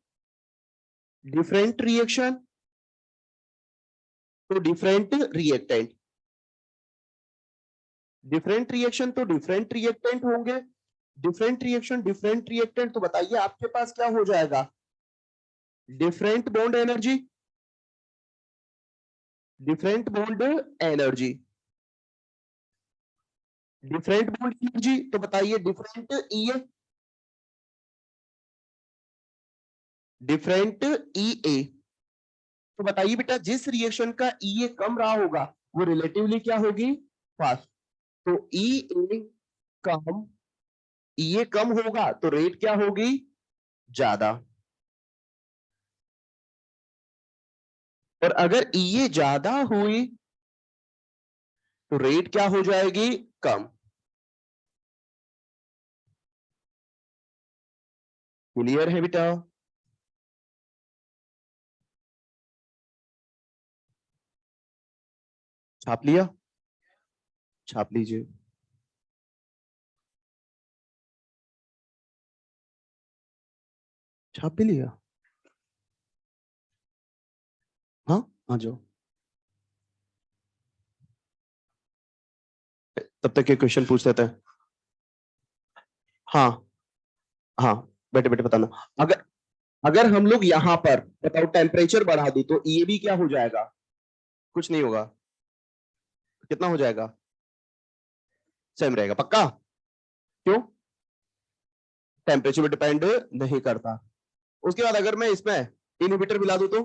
डिफरेंट रिएक्शन तो डिफरेंट रिएक्टेंट, डिफरेंट रिएक्शन तो डिफरेंट रिएक्टेंट होंगे, डिफरेंट रिएक्शन डिफरेंट रिएक्टेंट। तो बताइए आपके पास क्या हो जाएगा, different bond energy, different bond energy, different bond energy. तो बताइए डिफरेंट ईए, डिफरेंट ईए। तो बताइए बेटा जिस रिएक्शन का ईए कम रहा होगा वो रिलेटिवली क्या होगी, फास्ट। तो ईए कम, ईए कम होगा तो रेट क्या होगी, ज्यादा। और अगर ईए ज्यादा हुई तो रेट क्या हो जाएगी, कम। क्लियर है बेटा? छाप लिया, छाप लीजिए। छाप भी लिया, हाँ आ जाओ। तब तक के क्वेश्चन पूछ लेते हैं। हाँ, हाँ, बेटे बेटे बताना। अगर अगर हम लोग यहां पर बताओ टेम्परेचर बढ़ा दूं तो ये भी क्या हो जाएगा, कुछ नहीं होगा, कितना हो जाएगा, सेम रहेगा पक्का, क्यों, टेम्परेचर पे डिपेंड नहीं करता। उसके बाद अगर मैं इसमें इनहिबिटर मिला दूं तो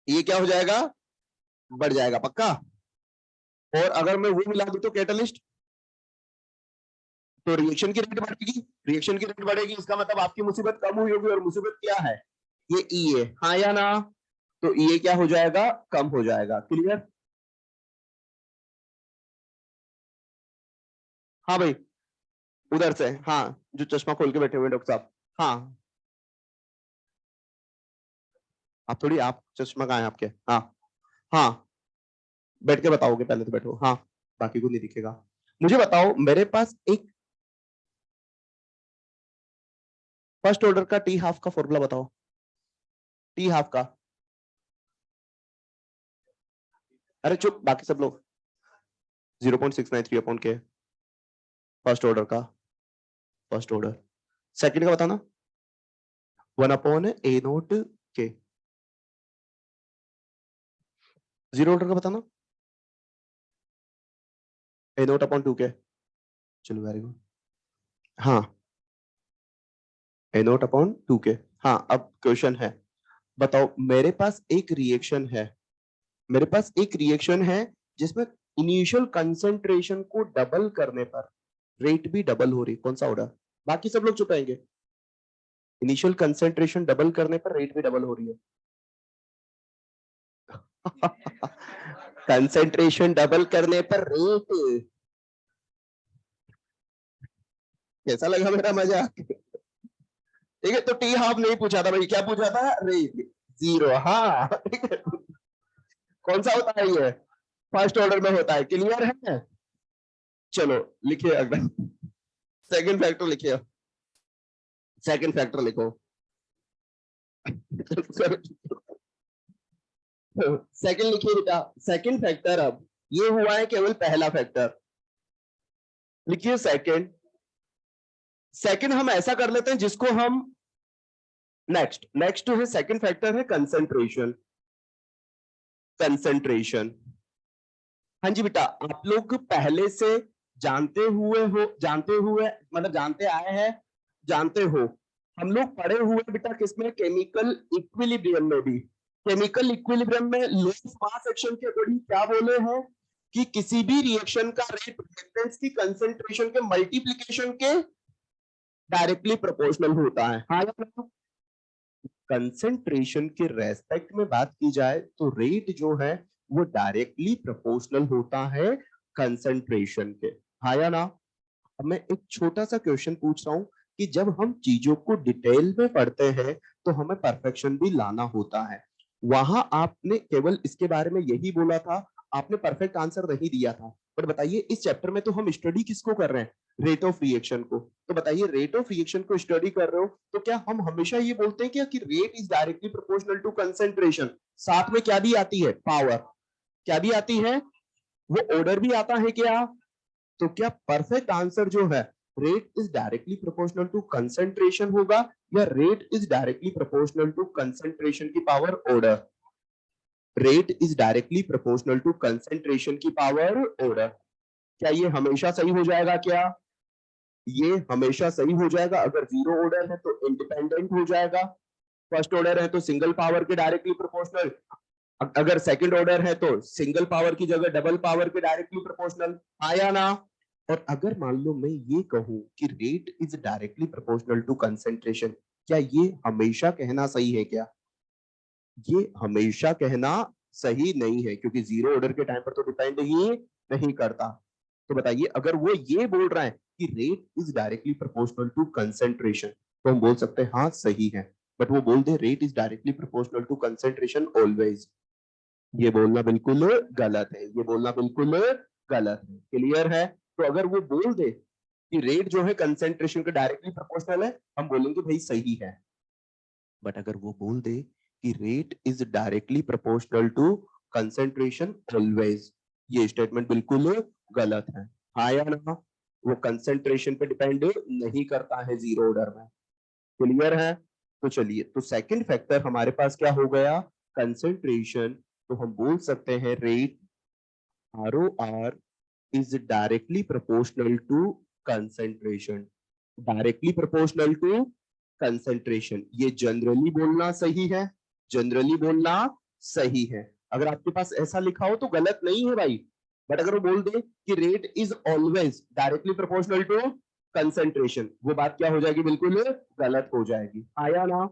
ये क्या हो जाएगा, बढ़ जाएगा पक्का। और अगर मैं वो मिला दूं तो कैटलिस्ट, तो रिएक्शन की रेट बढ़ेगी, रिएक्शन की रेट बढ़ेगी इसका मतलब आपकी मुसीबत कम हुई होगी, और मुसीबत क्या है, ये ई है, हाँ या ना, तो ये क्या हो जाएगा, कम हो जाएगा। क्लियर, हाँ भाई, उधर से, हाँ, जो चश्मा खोल के बैठे हुए डॉक्टर साहब, हाँ, आप थोड़ी, आप चश्मा कहाँ है आपके, हाँ, हाँ, बैठ के बताओगे, पहले तो बैठो, हाँ, बाकी को नहीं दिखेगा। मुझे बताओ मेरे पास एक फर्स्ट ऑर्डर का टी हाफ का फॉर्मूला बताओ, टी हाफ का, अरे चुप बाकी सब लोग, 0.693 अपॉन के, फर्स्ट ऑर्डर का, फर्स्ट ऑर्डर, सेकंड का बताना, 1/A0 के, जीरो ऑर्डर का बताना, A0/2 के, चलो वेरी गुड, हाँ, A0/2 के, हाँ। अब क्वेश्चन है, बताओ मेरे पास एक रिएक्शन है, मेरे पास एक रिएक्शन है जिसमें इनिशियल कंसेंट्रेशन को डबल करने पर रेट भी डबल हो रही, कौन सा ऑर्डर, बाकी सब लोग चुप रहेंगे, इनिशियल कंसेंट्रेशन डबल करने पर रेट भी डबल हो रही है। कंसेंट्रेशन डबल करने पर रेट, कैसा लगा मेरा मजाक, ठीक है, तो टी हाफ नहीं पूछा था भाई, क्या पूछा था, रेट जीरो, हाँ ठीक है, कौन सा होता है ये, फर्स्ट ऑर्डर में होता है, क्लियर है। चलो लिखिए अगला, सेकंड फैक्टर लिखिए, सेकंड फैक्टर लिखो, सेकंड लिखिए बेटा, सेकंड फैक्टर, अब ये हुआ है केवल पहला फैक्टर, लिखिए सेकंड, सेकंड हम ऐसा कर लेते हैं जिसको हम, नेक्स्ट नेक्स्ट है सेकंड फैक्टर है कंसंट्रेशन, कंसंट्रेशन, हाँ जी बेटा, आप लोग पहले से जानते हुए हो, जानते हुए मतलब जानते आए हैं, जानते हो, हम लोग पढ़े हुए बेटा किसमें, केमिकल इक्विलिब्रियम में भी, केमिकल इक्विलिब्रियम में लोअर मास एक्शन के अकॉर्डिंग क्या बोले हैं कि किसी भी रिएक्शन का रेट रिएक्टेंट्स की कंसंट्रेशन के मल्टीप्लिकेशन के डायरेक्टली प्रोपोर्शनल होता है, हाँ या ना। कंसंट्रेशन के रेस्पेक्ट में बात की जाए तो रेट जो है वो डायरेक्टली प्रोपोर्शनल होता है कंसंट्रेशन के, हाँ या ना। अब मैं एक छोटा सा क्वेश्चन पूछ रहा हूं कि जब हम चीजों को डिटेल में पढ़ते हैं तो हमें परफेक्शन भी लाना होता है, वहां आपने केवल इसके बारे में यही बोला था, आपने परफेक्ट आंसर नहीं दिया था। पर बताइए इस चैप्टर में तो हम स्टडी किसको कर रहे हैं, रेट ऑफ रिएक्शन को, तो बताइए रेट ऑफ रिएक्शन को स्टडी कर रहे हो तो क्या हम हमेशा ये बोलते हैं क्या कि rate is directly proportional to concentration, साथ में क्या भी आती है, पावर, क्या भी आती है, वो ऑर्डर भी आता है क्या, तो क्या परफेक्ट आंसर जो है rate is directly proportional to concentration होगा, या rate is directly proportional to concentration की power order, rate is directly proportional to concentration की पावर ऑर्डर, क्या ये हमेशा सही हो जाएगा क्या, ये हमेशा सही हो जाएगा, अगर जीरो ऑर्डर है तो इंडिपेंडेंट हो जाएगा, फर्स्ट ऑर्डर है तो सिंगल पावर के डायरेक्टली प्रोपोर्शनल, अगर सेकंड ऑर्डर है तो सिंगल पावर की जगह डबल पावर के डायरेक्टली प्रोपोर्शनल, आया ना। और अगर मान लो मैं ये कहूं कि rate is directly proportional to concentration, क्या ये हमेशा कहना सही है क्या, ये हमेशा कहना सही नहीं है, क्योंकि जीरो ऑर्डर के टाइम पर तो डिपेंड ही नहीं करता। तो बताइए अगर वो ये बोल रहा है कि rate is directly proportional to concentration, तो हम बोल सकते हैं हाँ सही है, बट वो बोल दे rate is directly proportional to concentration always, ये बोलना बिल्कुल गलत है, ये बोलना बिल्कुल गलत है, क्लियर है। तो अगर वो बोल दे कि रेट जो है कंसेंट्रेशन के डायरेक्टली प्रोपोर्शनल है, हम बोलेंगे भाई सही है, बट अगर वो बोल दे कि rate is directly proportional to concentration always, ये स्टेटमेंट बिल्कुल गलत है, हाँ या ना, वो कंसेंट्रेशन पे डिपेंड नहीं करता है जीरो ऑर्डर में, क्लियर है? तो चलिए, तो सेकंड फैक्टर हमारे पास क्या हो गया? कंसंट्रेशन। तो हम बोल सकते हैं rate ROR is directly proportional to concentration. Directly proportional to concentration. ये जनरली बोलना सही है, जनरली बोलना सही है। अगर आपके पास ऐसा लिखा हो तो गलत नहीं है भाई, बट अगर वो बोल दे कि rate is always directly proportional to concentration, वो बात क्या हो जाएगी? बिल्कुल गलत हो जाएगी। आया ना?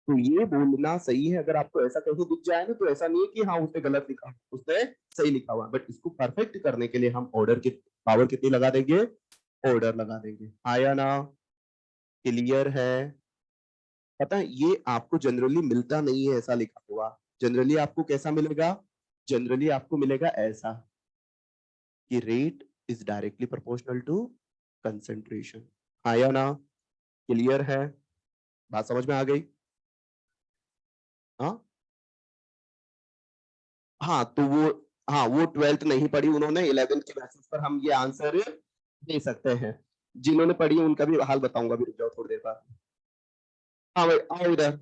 तो ये बोलना सही है। अगर आपको ऐसा कहीं दिख जाए ना, तो ऐसा नहीं है कि हाँ उसने गलत लिखा, उसने सही लिखा हुआ, बट इसको परफेक्ट करने के लिए हम ऑर्डर की पावर कितनी लगा देंगे? ऑर्डर लगा देंगे। आया ना? क्लियर है? पता है ये आपको जनरली मिलता नहीं है ऐसा लिखा हुआ। जनरली आपको कैसा मिलेगा? जनरली आपको मिलेगा ऐसा कि rate is directly proportional to concentration. आया ना? क्लियर है? बात समझ में आ गई? हाँ हाँ, तो वो, हाँ वो 12th नहीं पढ़ी उन्होंने, 11th के बेसिस पर हम ये आंसर दे सकते हैं। जिन्होंने पढ़ी उनका भी हाल बताऊंगा, भी रुक जाओ थोड़ी देर बाद। हाँ भाई आओ इधर।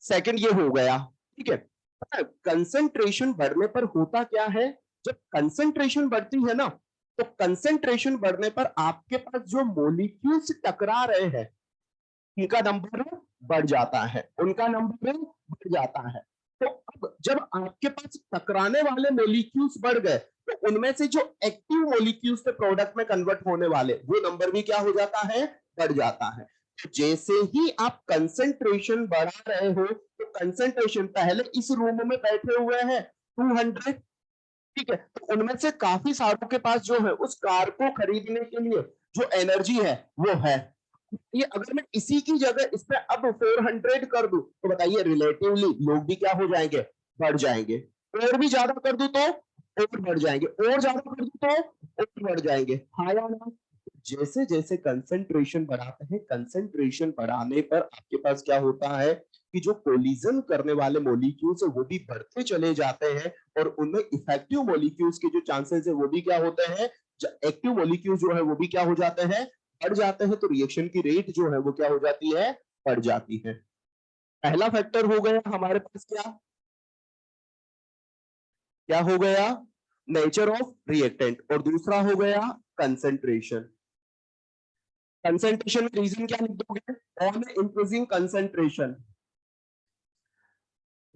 सेकंड ये हो गया, ठीक है। पता है कंसंट्रेशन बढ़ने पर होता क्या है? जब कंसंट्रेशन बढ़ती है ना, तो कंसंट्रेशन बढ़ने पर आपके पास जो मोलिक्यूल्स टकरा रहे हैं उनका नंबर बढ़ जाता है, उनका नंबर बढ़ जाता है। तो अब जब आपके पास टकराने वाले मोलिक्यूल्स बढ़ गए, तो उनमें से जो एक्टिव मोलिक्यूल्स थे प्रोडक्ट में कन्वर्ट होने वाले, वो नंबर भी क्या हो जाता है? बढ़ जाता है। तो जैसे ही आप कंसंट्रेशन बढ़ा रहे हो, तो कंसंट्रेशन पहले इस रूम में बैठे हुए हैं 200, ठीक है, तो उनमें से काफी सारों के पास जो है उस कार को खरीदने के लिए जो एनर्जी है वो है। ये अगर मैं इसी की जगह इस पे अब 400 कर दूं, तो बताइए रिलेटिवली लोग भी क्या हो जाएंगे? बढ़ जाएंगे। और भी ज्यादा कर दूं तो और बढ़ जाएंगे, और ज्यादा कर दूं तो और बढ़ जाएंगे। हाँ या ना? जैसे जैसे कंसंट्रेशन बढ़ाते हैं, कंसंट्रेशन बढ़ाने पर आपके पास क्या होता है कि जो कोलिजन करने वाले मॉलिक्यूल्स है वो भी बढ़ते चले जाते हैं, और उनमें इफेक्टिव मॉलिक्यूल्स के जो चांसेस है वो भी क्या होते हैं? एक्टिव मॉलिक्यूल्स जो है वो भी क्या हो जाते हैं? बढ़ जाते हैं। तो रिएक्शन की रेट जो है वो क्या हो जाती है? बढ़ जाती है। पहला फैक्टर हो गया हमारे पास क्या? क्या हो गया? Nature of reactant. और दूसरा हो गया कंसंट्रेशन। कंसंट्रेशन में रीजन क्या लिख दोगे? ऑन इंक्रीजिंग कंसंट्रेशन,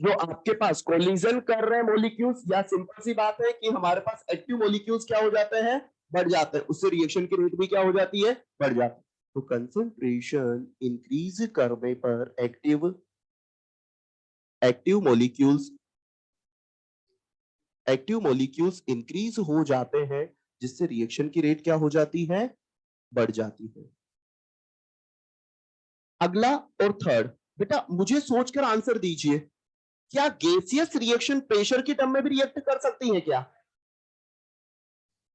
जो आपके पास कोलिजन कर रहे हैं मॉलिक्यूल्स, या सिंपल सी बात है कि हमारे पास एक्टिव मॉलिक्यूल्स क्या हो जाते हैं? बढ़ जाते हैं, उससे रिएक्शन की रेट भी क्या हो जाती है? बढ़ जाती है। तो कंसंट्रेशन इंक्रीज करने पर active active molecules active molecules increase हो जाते हैं, जिससे रिएक्शन की रेट क्या हो जाती है? बढ़ जाती है। अगला और थर्ड, बेटा मुझे सोचकर आंसर दीजिए, क्या गैसियस रिएक्शन प्रेशर की टर्म में भी रिएक्ट कर सकती है क्या?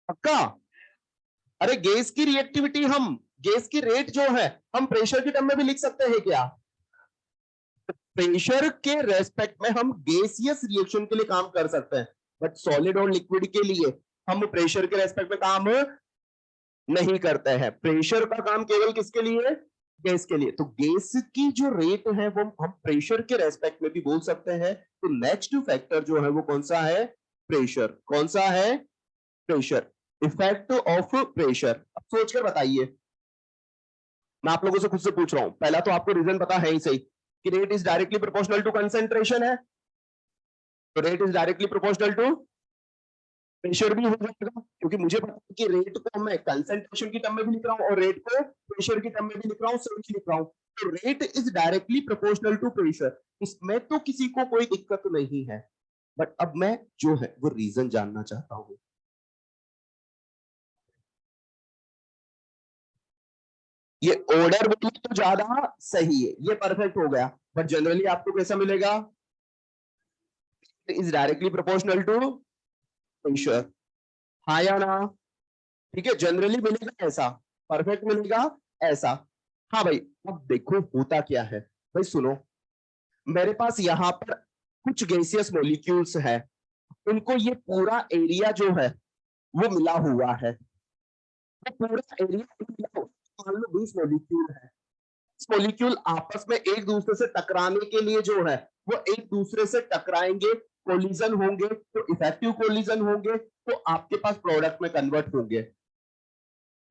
पक्का? अरे गैस की रिएक्टिविटी, हम गैस की रेट जो है हम प्रेशर की टर्म में भी लिख सकते हैं क्या? प्रेशर के रेस्पेक्ट में हम गैसियस रिएक्शन के लिए काम कर सकते हैं, बट सॉलिड और लिक्विड के लिए हम प्रेशर के रेस्पेक्ट में काम नहीं करते हैं। प्रेशर का काम केवल किसके लिए? गैस के लिए। तो गैस की जो रेट है वो हम प्रेशर के रेस्पेक्ट में भी बोल सकते हैं। तो नेक्स्ट फैक्टर जो है वो कौन सा है? प्रेशर। कौन सा है? प्रेशर। Effect of pressure. अब सोचकर बताइए, मैं आप लोगों से खुद से पूछ रहा हूं, पहला तो आपको रीजन पता है ही सही कि rate is directly proportional to concentration है, तो rate is directly proportional to pressure भी हो जाएगा, क्योंकि मुझे पता है कि रेट को मैं कंसेंट्रेशन की टर्म में भी लिख रहा हूं और रेट को प्रेशर की टर्म में भी लिख रहा हूं, सेम लिख रहा हूं। तो rate is directly proportional to pressure, इसमें तो किसी को कोई दिक्कत नहीं है। बट अब मैं जो है वो रीजन जानना चाहता हूं। ये ऑर्डर बोलो तो ज्यादा सही है, ये परफेक्ट हो गया, बट जनरली आपको कैसा मिलेगा? Is directly proportional to pressure. हाँ या ना? ठीक है, जनरली मिलेगा ऐसा, परफेक्ट मिलेगा ऐसा। हाँ भाई, अब देखो होता क्या है। भाई सुनो, मेरे पास यहाँ पर कुछ गैसियस मॉलिक्यूल्स है, उनको ये पूरा एरिया जो है वो मिला हुआ है। तो पूरा एरिया मिला हुआ, मान लो 20 मॉलिक्यूल है, मॉलिक्यूल आपस में एक दूसरे से टकराने के लिए जो है वो एक दूसरे से टकराएंगे, कोलिजन होंगे, तो इफेक्टिव कोलिजन होंगे, तो आपके पास प्रोडक्ट में कन्वर्ट होंगे।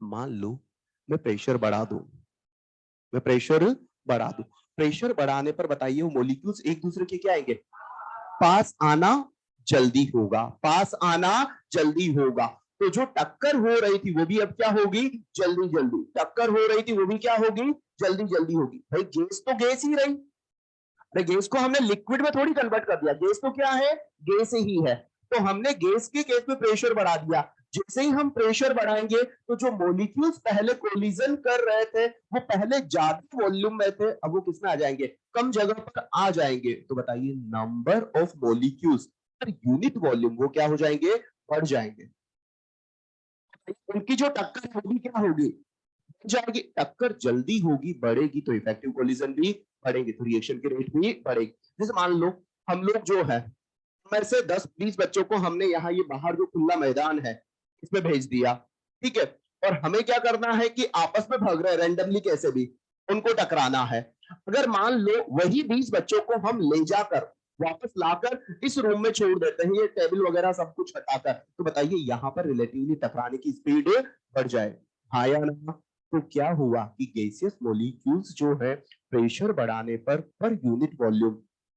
मान लो मैं प्रेशर बढ़ा दूं, मैं प्रेशर बढ़ा दूं, प्रेशर बढ़ाने पर बताइए वो मॉलिक्यूल्स एक दूसरे के क्या आएंगे, पास आना जल्दी होगा, पास आना जल्दी होगा। तो जो टक्कर हो रही थी वो भी अब क्या होगी, जल्दी जल्दी, टक्कर हो रही थी वो भी क्या होगी, जल्दी जल्दी होगी। भाई गैस तो गैस ही रही, अरे गैस को हमने लिक्विड में थोड़ी कन्वर्ट कर दिया, गैस तो क्या है, गैस ही है। तो हमने गैस के केस में प्रेशर बढ़ा दिया, जैसे ही हम प्रेशर बढ़ाएंगे तो जो मॉलिक्यूल्स पहले कोलिजन कर रहे थे वो पहले ज्यादा वॉल्यूम में थे, अब वो किसमें आ जाएंगे, कम जगह पर आ जाएंगे। तो बताइए number of molecules per unit volume वो क्या हो जाएंगे, बढ़ जाएंगे। उनकी जो टक्कर है वो भी क्या होगी, जाएगी, टक्कर जल्दी होगी, बढ़ेगी, तो इफेक्टिव कोलिजन भी बढ़ेंगे, तो रिएक्शन की रेट भी बढ़ेगी। जैसे मान लो हम लोग जो है में से 10-20 बच्चों को हमने यहाँ ये बाहर जो खुला मैदान है इसमें भेज दिया, ठीक है, और हमें क्या करना है कि आपस में भाग रहे हैं रैंडमली कैसे भी उनको टकराना है। अगर मान लो वही 20 बच्चों को हम ले जाकर वापस लाकर इस रूम में छोड़ देते हैं, ये टेबल वगैरह सब कुछ हटाकर, तो बताइए यहाँ पर रिलेटिवली टकराने की स्पीड बढ़ जाए, हाँ या ना। तो क्या हुआ कि गैसियस मॉलिक्यूल्स जो है प्रेशर बढ़ाने per unit volume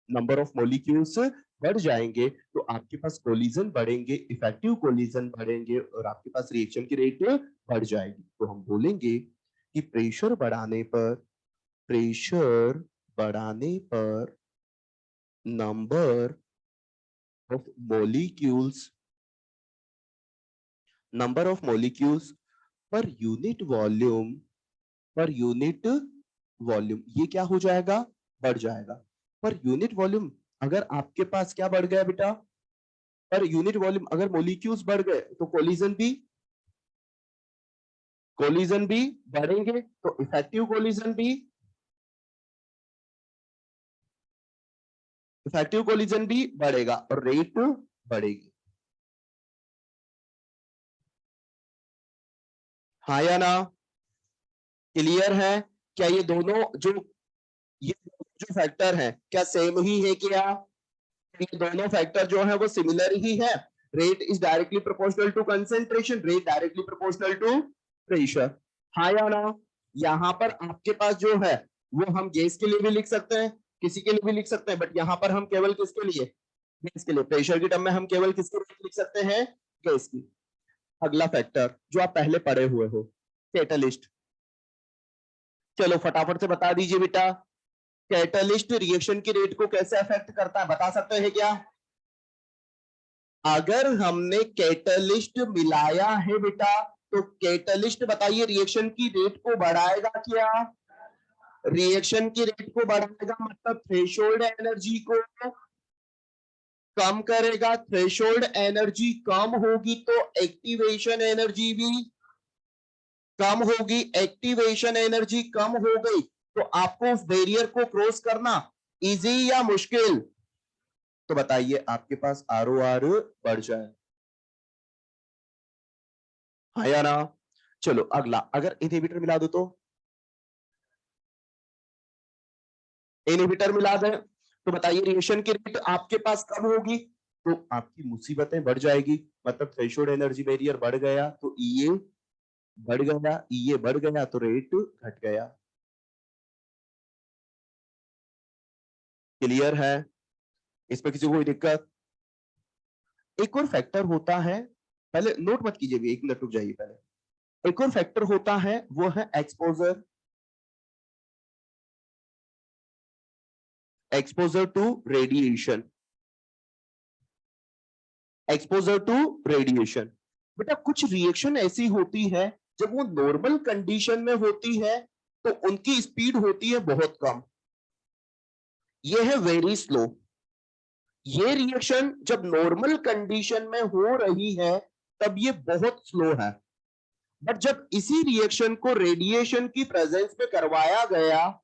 number of molecules बढ़ जाएंगे, तो आपके पास कोलिजन बढ़ेंगे, इफेक्टिव कोलिजन बढ़ेंगे और आपके पास रिएक्शन की रेट बढ़ जाएगी। तो हम बोलेंगे कि प्रेशर बढ़ाने पर number of molecules per unit volume ये क्या हो जाएगा, बढ़ जाएगा। पर यूनिट वॉल्यूम अगर आपके पास क्या बढ़ गया बेटा, पर यूनिट वॉल्यूम अगर मॉलिक्यूल्स बढ़ गए तो कोलिजन भी बढ़ेंगे, तो इफेक्टिव कोलिजन भी बढ़ेगा और रेट बढ़ेगी, हाँ या ना, क्लियर है। क्या ये दोनों जो फैक्टर है क्या सेम ही है क्या, ये दोनों फैक्टर जो है वो सिमिलर ही है। Rate is directly proportional to concentration, rate directly proportional to pressure, हाँ या ना। यहाँ पर आपके पास जो है वो हम गैस के लिए भी लिख सकते हैं, किसी के लिए भी लिख सकते हैं, बट यहाँ पर हम केवल किसके लिए, गैस के लिए, प्रेशर की टर्म में हम केवल किसके लिए लिख सकते हैं, गैस की। अगला फैक्टर जो आप पहले पढ़े हुए हो, कैटलिस्ट, चलो फटाफट से बता दीजिए बेटा, कैटलिस्ट रिएक्शन की रेट को कैसे अफेक्ट करता है, बता सकते हैं क्या। अगर हमने कैटलिस्ट मिलाया है बेटा तो कैटलिस्ट बताइए रिएक्शन की रेट को बढ़ाएगा क्या, रिएक्शन की रेट को बढ़ाएगा, मतलब थ्रेशोल्ड एनर्जी को कम करेगा, थ्रेशोल्ड एनर्जी कम होगी तो एक्टिवेशन एनर्जी भी कम होगी, एक्टिवेशन एनर्जी कम हो गई तो आपको उस बैरियर को क्रॉस करना इजी या मुश्किल, तो बताइए आपके पास आरओआर बढ़ जाए, हाँ या ना। चलो अगला, अगर इनहिबिटर मिला दो तो, इनहिबिटर मिला दें तो बताइए रिएक्शन की रेट आपके पास कम होगी तो आपकी मुसीबतें बढ़ जाएगी, मतलब थ्रेशोल्ड एनर्जी बैरियर बढ़ गया तो ईए बढ़ गया, ईए बढ़ गया तो रेट घट गया, क्लियर है, इसमें किसी को कोई दिक्कत। एक और फैक्टर होता है, पहले नोट मत कीजिए, एक मिनट रुक जाइए पहले, एक और फैक्टर होता है वो है exposure to radiation, exposure to radiation. बेटा कुछ रिएक्शन ऐसी होती है जब वो नॉर्मल कंडीशन में होती है तो उनकी स्पीड होती है बहुत कम, ये है वेरी स्लो। ये रिएक्शन जब नॉर्मल कंडीशन में हो रही है तब ये बहुत स्लो है, बट जब इसी रिएक्शन को रेडिएशन की प्रेजेंस में करवाया गया,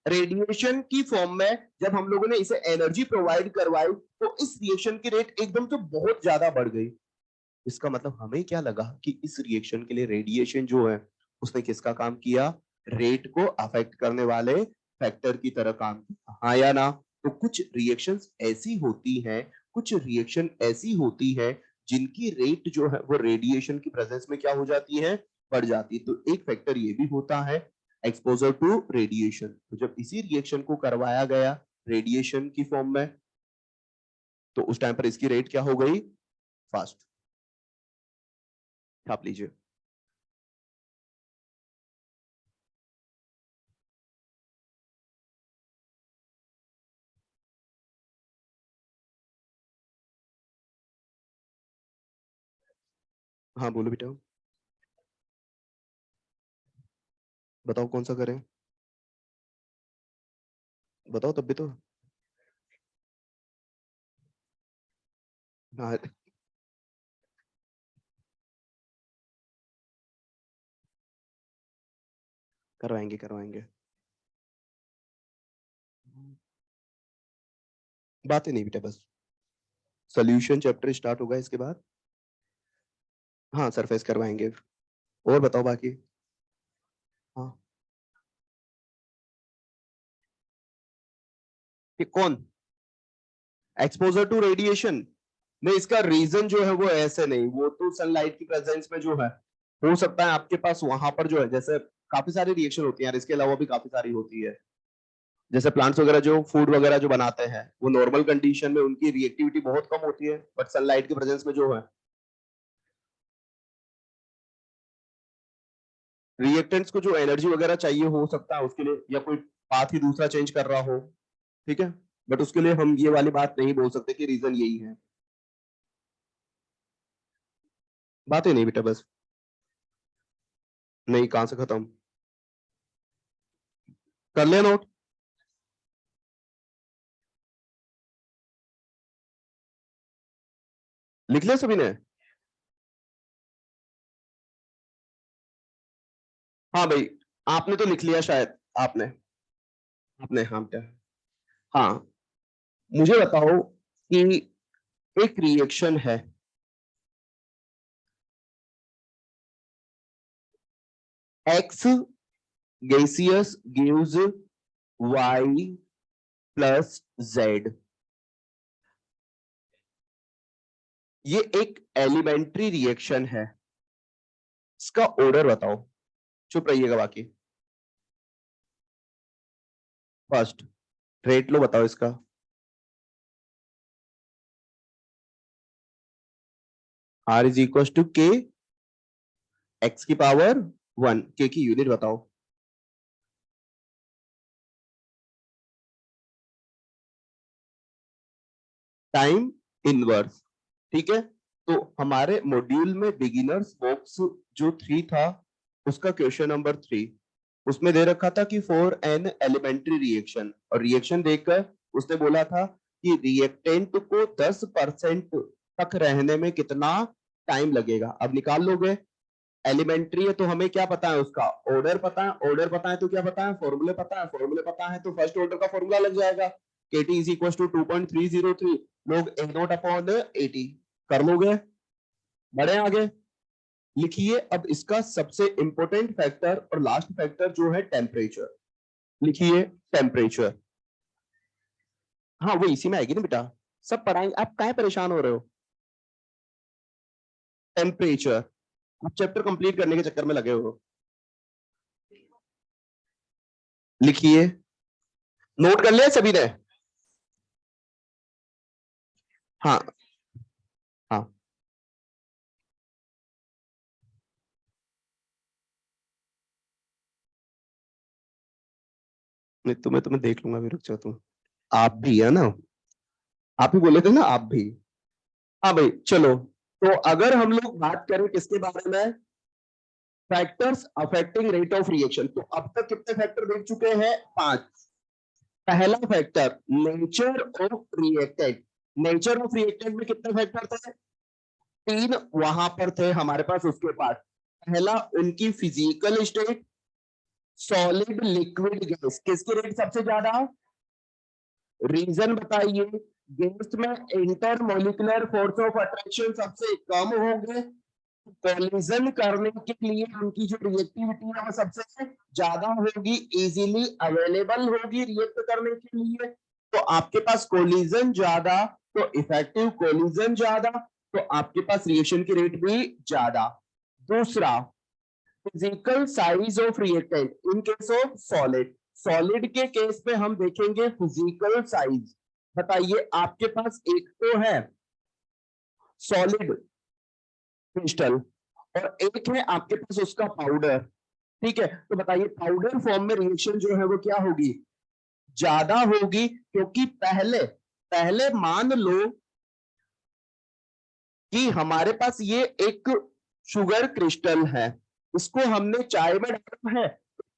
रेडिएशन की फॉर्म में जब हम लोगों ने इसे एनर्जी प्रोवाइड करवाई तो इस रिएक्शन की रेट एकदम से बहुत ज्यादा बढ़ गई। इसका मतलब हमें क्या लगा कि इस रिएक्शन के लिए रेडिएशन जो है उसने किसका काम किया, रेट को अफेक्ट करने वाले फैक्टर की तरह काम किया, हाँ या ना? तो कुछ रिएक्शंस ऐसी होती हैं, कुछ रिएक्शन ऐसी होती है जिनकी रेट जो है वो रेडिएशन की प्रेजेंस में क्या हो जाती है, बढ़ जाती है। तो एक फैक्टर ये भी होता है एक्सपोजर टू रेडिएशन। तो जब इसी रिएक्शन को करवाया गया रेडिएशन की फॉर्म में, तो उस टाइम पर इसकी रेट क्या हो गई, फास्ट। छाप लीजिए। हाँ बोलो बेटा, बताओ कौन सा करें, बताओ तब भी तो। हाँ करवाएंगे करवाएंगे, बातें नहीं बेटा, बस सोल्यूशन चैप्टर स्टार्ट होगा इसके बाद। हाँ सरफेस करवाएंगे, और बताओ बाकी। हाँ ये कौन, एक्सपोजर टू रेडिएशन? नहीं, इसका रीजन जो है वो ऐसे नहीं, वो तो सनलाइट की प्रेजेंस में जो है, हो सकता है आपके पास वहां पर जो है, जैसे काफी सारी रिएक्शन होती है यार, इसके अलावा भी काफी सारी होती है। जैसे प्लांट्स वगैरह जो फूड वगैरह जो बनाते हैं, वो नॉर्मल कंडीशन में उनकी रिएक्टिविटी बहुत कम होती है, बट सनलाइट की प्रेजेंस में जो है रिएक्टेंट्स को जो एनर्जी वगैरह चाहिए हो सकता है उसके लिए, या कोई पाथ ही दूसरा चेंज कर रहा हो, ठीक है, बट उसके लिए हम ये वाली बात नहीं बोल सकते कि रीजन यही है। बात ही नहीं बेटा, बस। नहीं, कहां से खत्म, कर लिया नोट? लिख लिया सभी ने? हाँ भाई, आपने तो लिख लिया शायद, आपने, आपने, हाँ बेटा। हाँ, मुझे बताओ कि एक रिएक्शन है, X gaseous gives Y plus Z, ये एक एलिमेंट्री रिएक्शन है, इसका ऑर्डर बताओ। चुप रहिएगा बाकी। फर्स्ट रेट लो, बताओ इसका। R इज इक्वल टू के एक्स की पावर 1, के की यूनिट बताओ। टाइम इनवर्स, ठीक है। तो हमारे मॉड्यूल में बिगिनर्स बॉक्स जो 3 था, उसका क्वेश्चन नंबर 3, उसमें दे रखा था कि फॉर एन एलिमेंट्री रिएक्शन, और रिएक्शन देखकर उसने बोला था कि रिएक्टेंट को 10% तक रहने में कितना टाइम लगेगा। अब निकाल लोगे, एलिमेंट्री है तो हमें क्या पता है, उसका ऑर्डर पता है, ऑर्डर पता है तो क्या पता है, फॉर्मूले पता है, फॉर्मूले पता है तो फर्स्ट ऑर्डर का फॉर्मूला लग जाएगा, KT इज इक्वल टू 2.303 लोग A नॉट अपॉन 80, कर लोगे, बढ़े आगे। लिखिए अब इसका सबसे इंपॉर्टेंट फैक्टर और लास्ट फैक्टर जो है टेम्परेचर, लिखिए टेम्परेचर। हाँ वो इसी में आएगी ना बेटा, सब पढ़ाएंगे, आप काहे परेशान हो रहे हो। टेम्परेचर, आप चैप्टर कंप्लीट करने के चक्कर में लगे हो। लिखिए, नोट कर लिया सभी ने? हाँ हाँ, नहीं तुम्हें देख लूंगा, भी रुक जाओ तुम, आप भी है ना, आप ही बोले थे ना, आप भी। हाँ भाई चलो, तो अगर हम लोग बात करें किसके बारे में, factors affecting rate of reaction, तो अब तक कितने फैक्टर देख चुके हैं, 5। पहला factor nature of reactant, nature of reactant में कितने फैक्टर थे, 3 वहां पर थे हमारे पास उसके पास। पहला उनकी physical state, solid liquid gas, किसकी रेट सबसे ज्यादा, रीजन बताइए, गैस में inter molecular force of attraction सबसे कम होंगे, कोलिजन करने के लिए उनकी जो रिएक्टिविटी है वो सबसे ज्यादा होगी, इजीली अवेलेबल होगी रिएक्ट करने के लिए। तो आपके पास कोलिजन ज्यादा तो इफेक्टिव कोलिजन ज्यादा, तो आपके पास रिएक्शन की रेट भी ज्यादा। दूसरा, physical size of reactant in case of solid. Solid के केस में हम देखेंगे फिजिकल साइज। बताइए, आपके पास एक तो है सॉलिड क्रिस्टल और एक है आपके पास उसका पाउडर, ठीक है। तो बताइए पाउडर फॉर्म में रिएक्शन जो है वो क्या होगी, ज्यादा होगी, क्योंकि पहले पहले मान लो कि हमारे पास ये एक शुगर क्रिस्टल है, इसको हमने चाय में डाला है,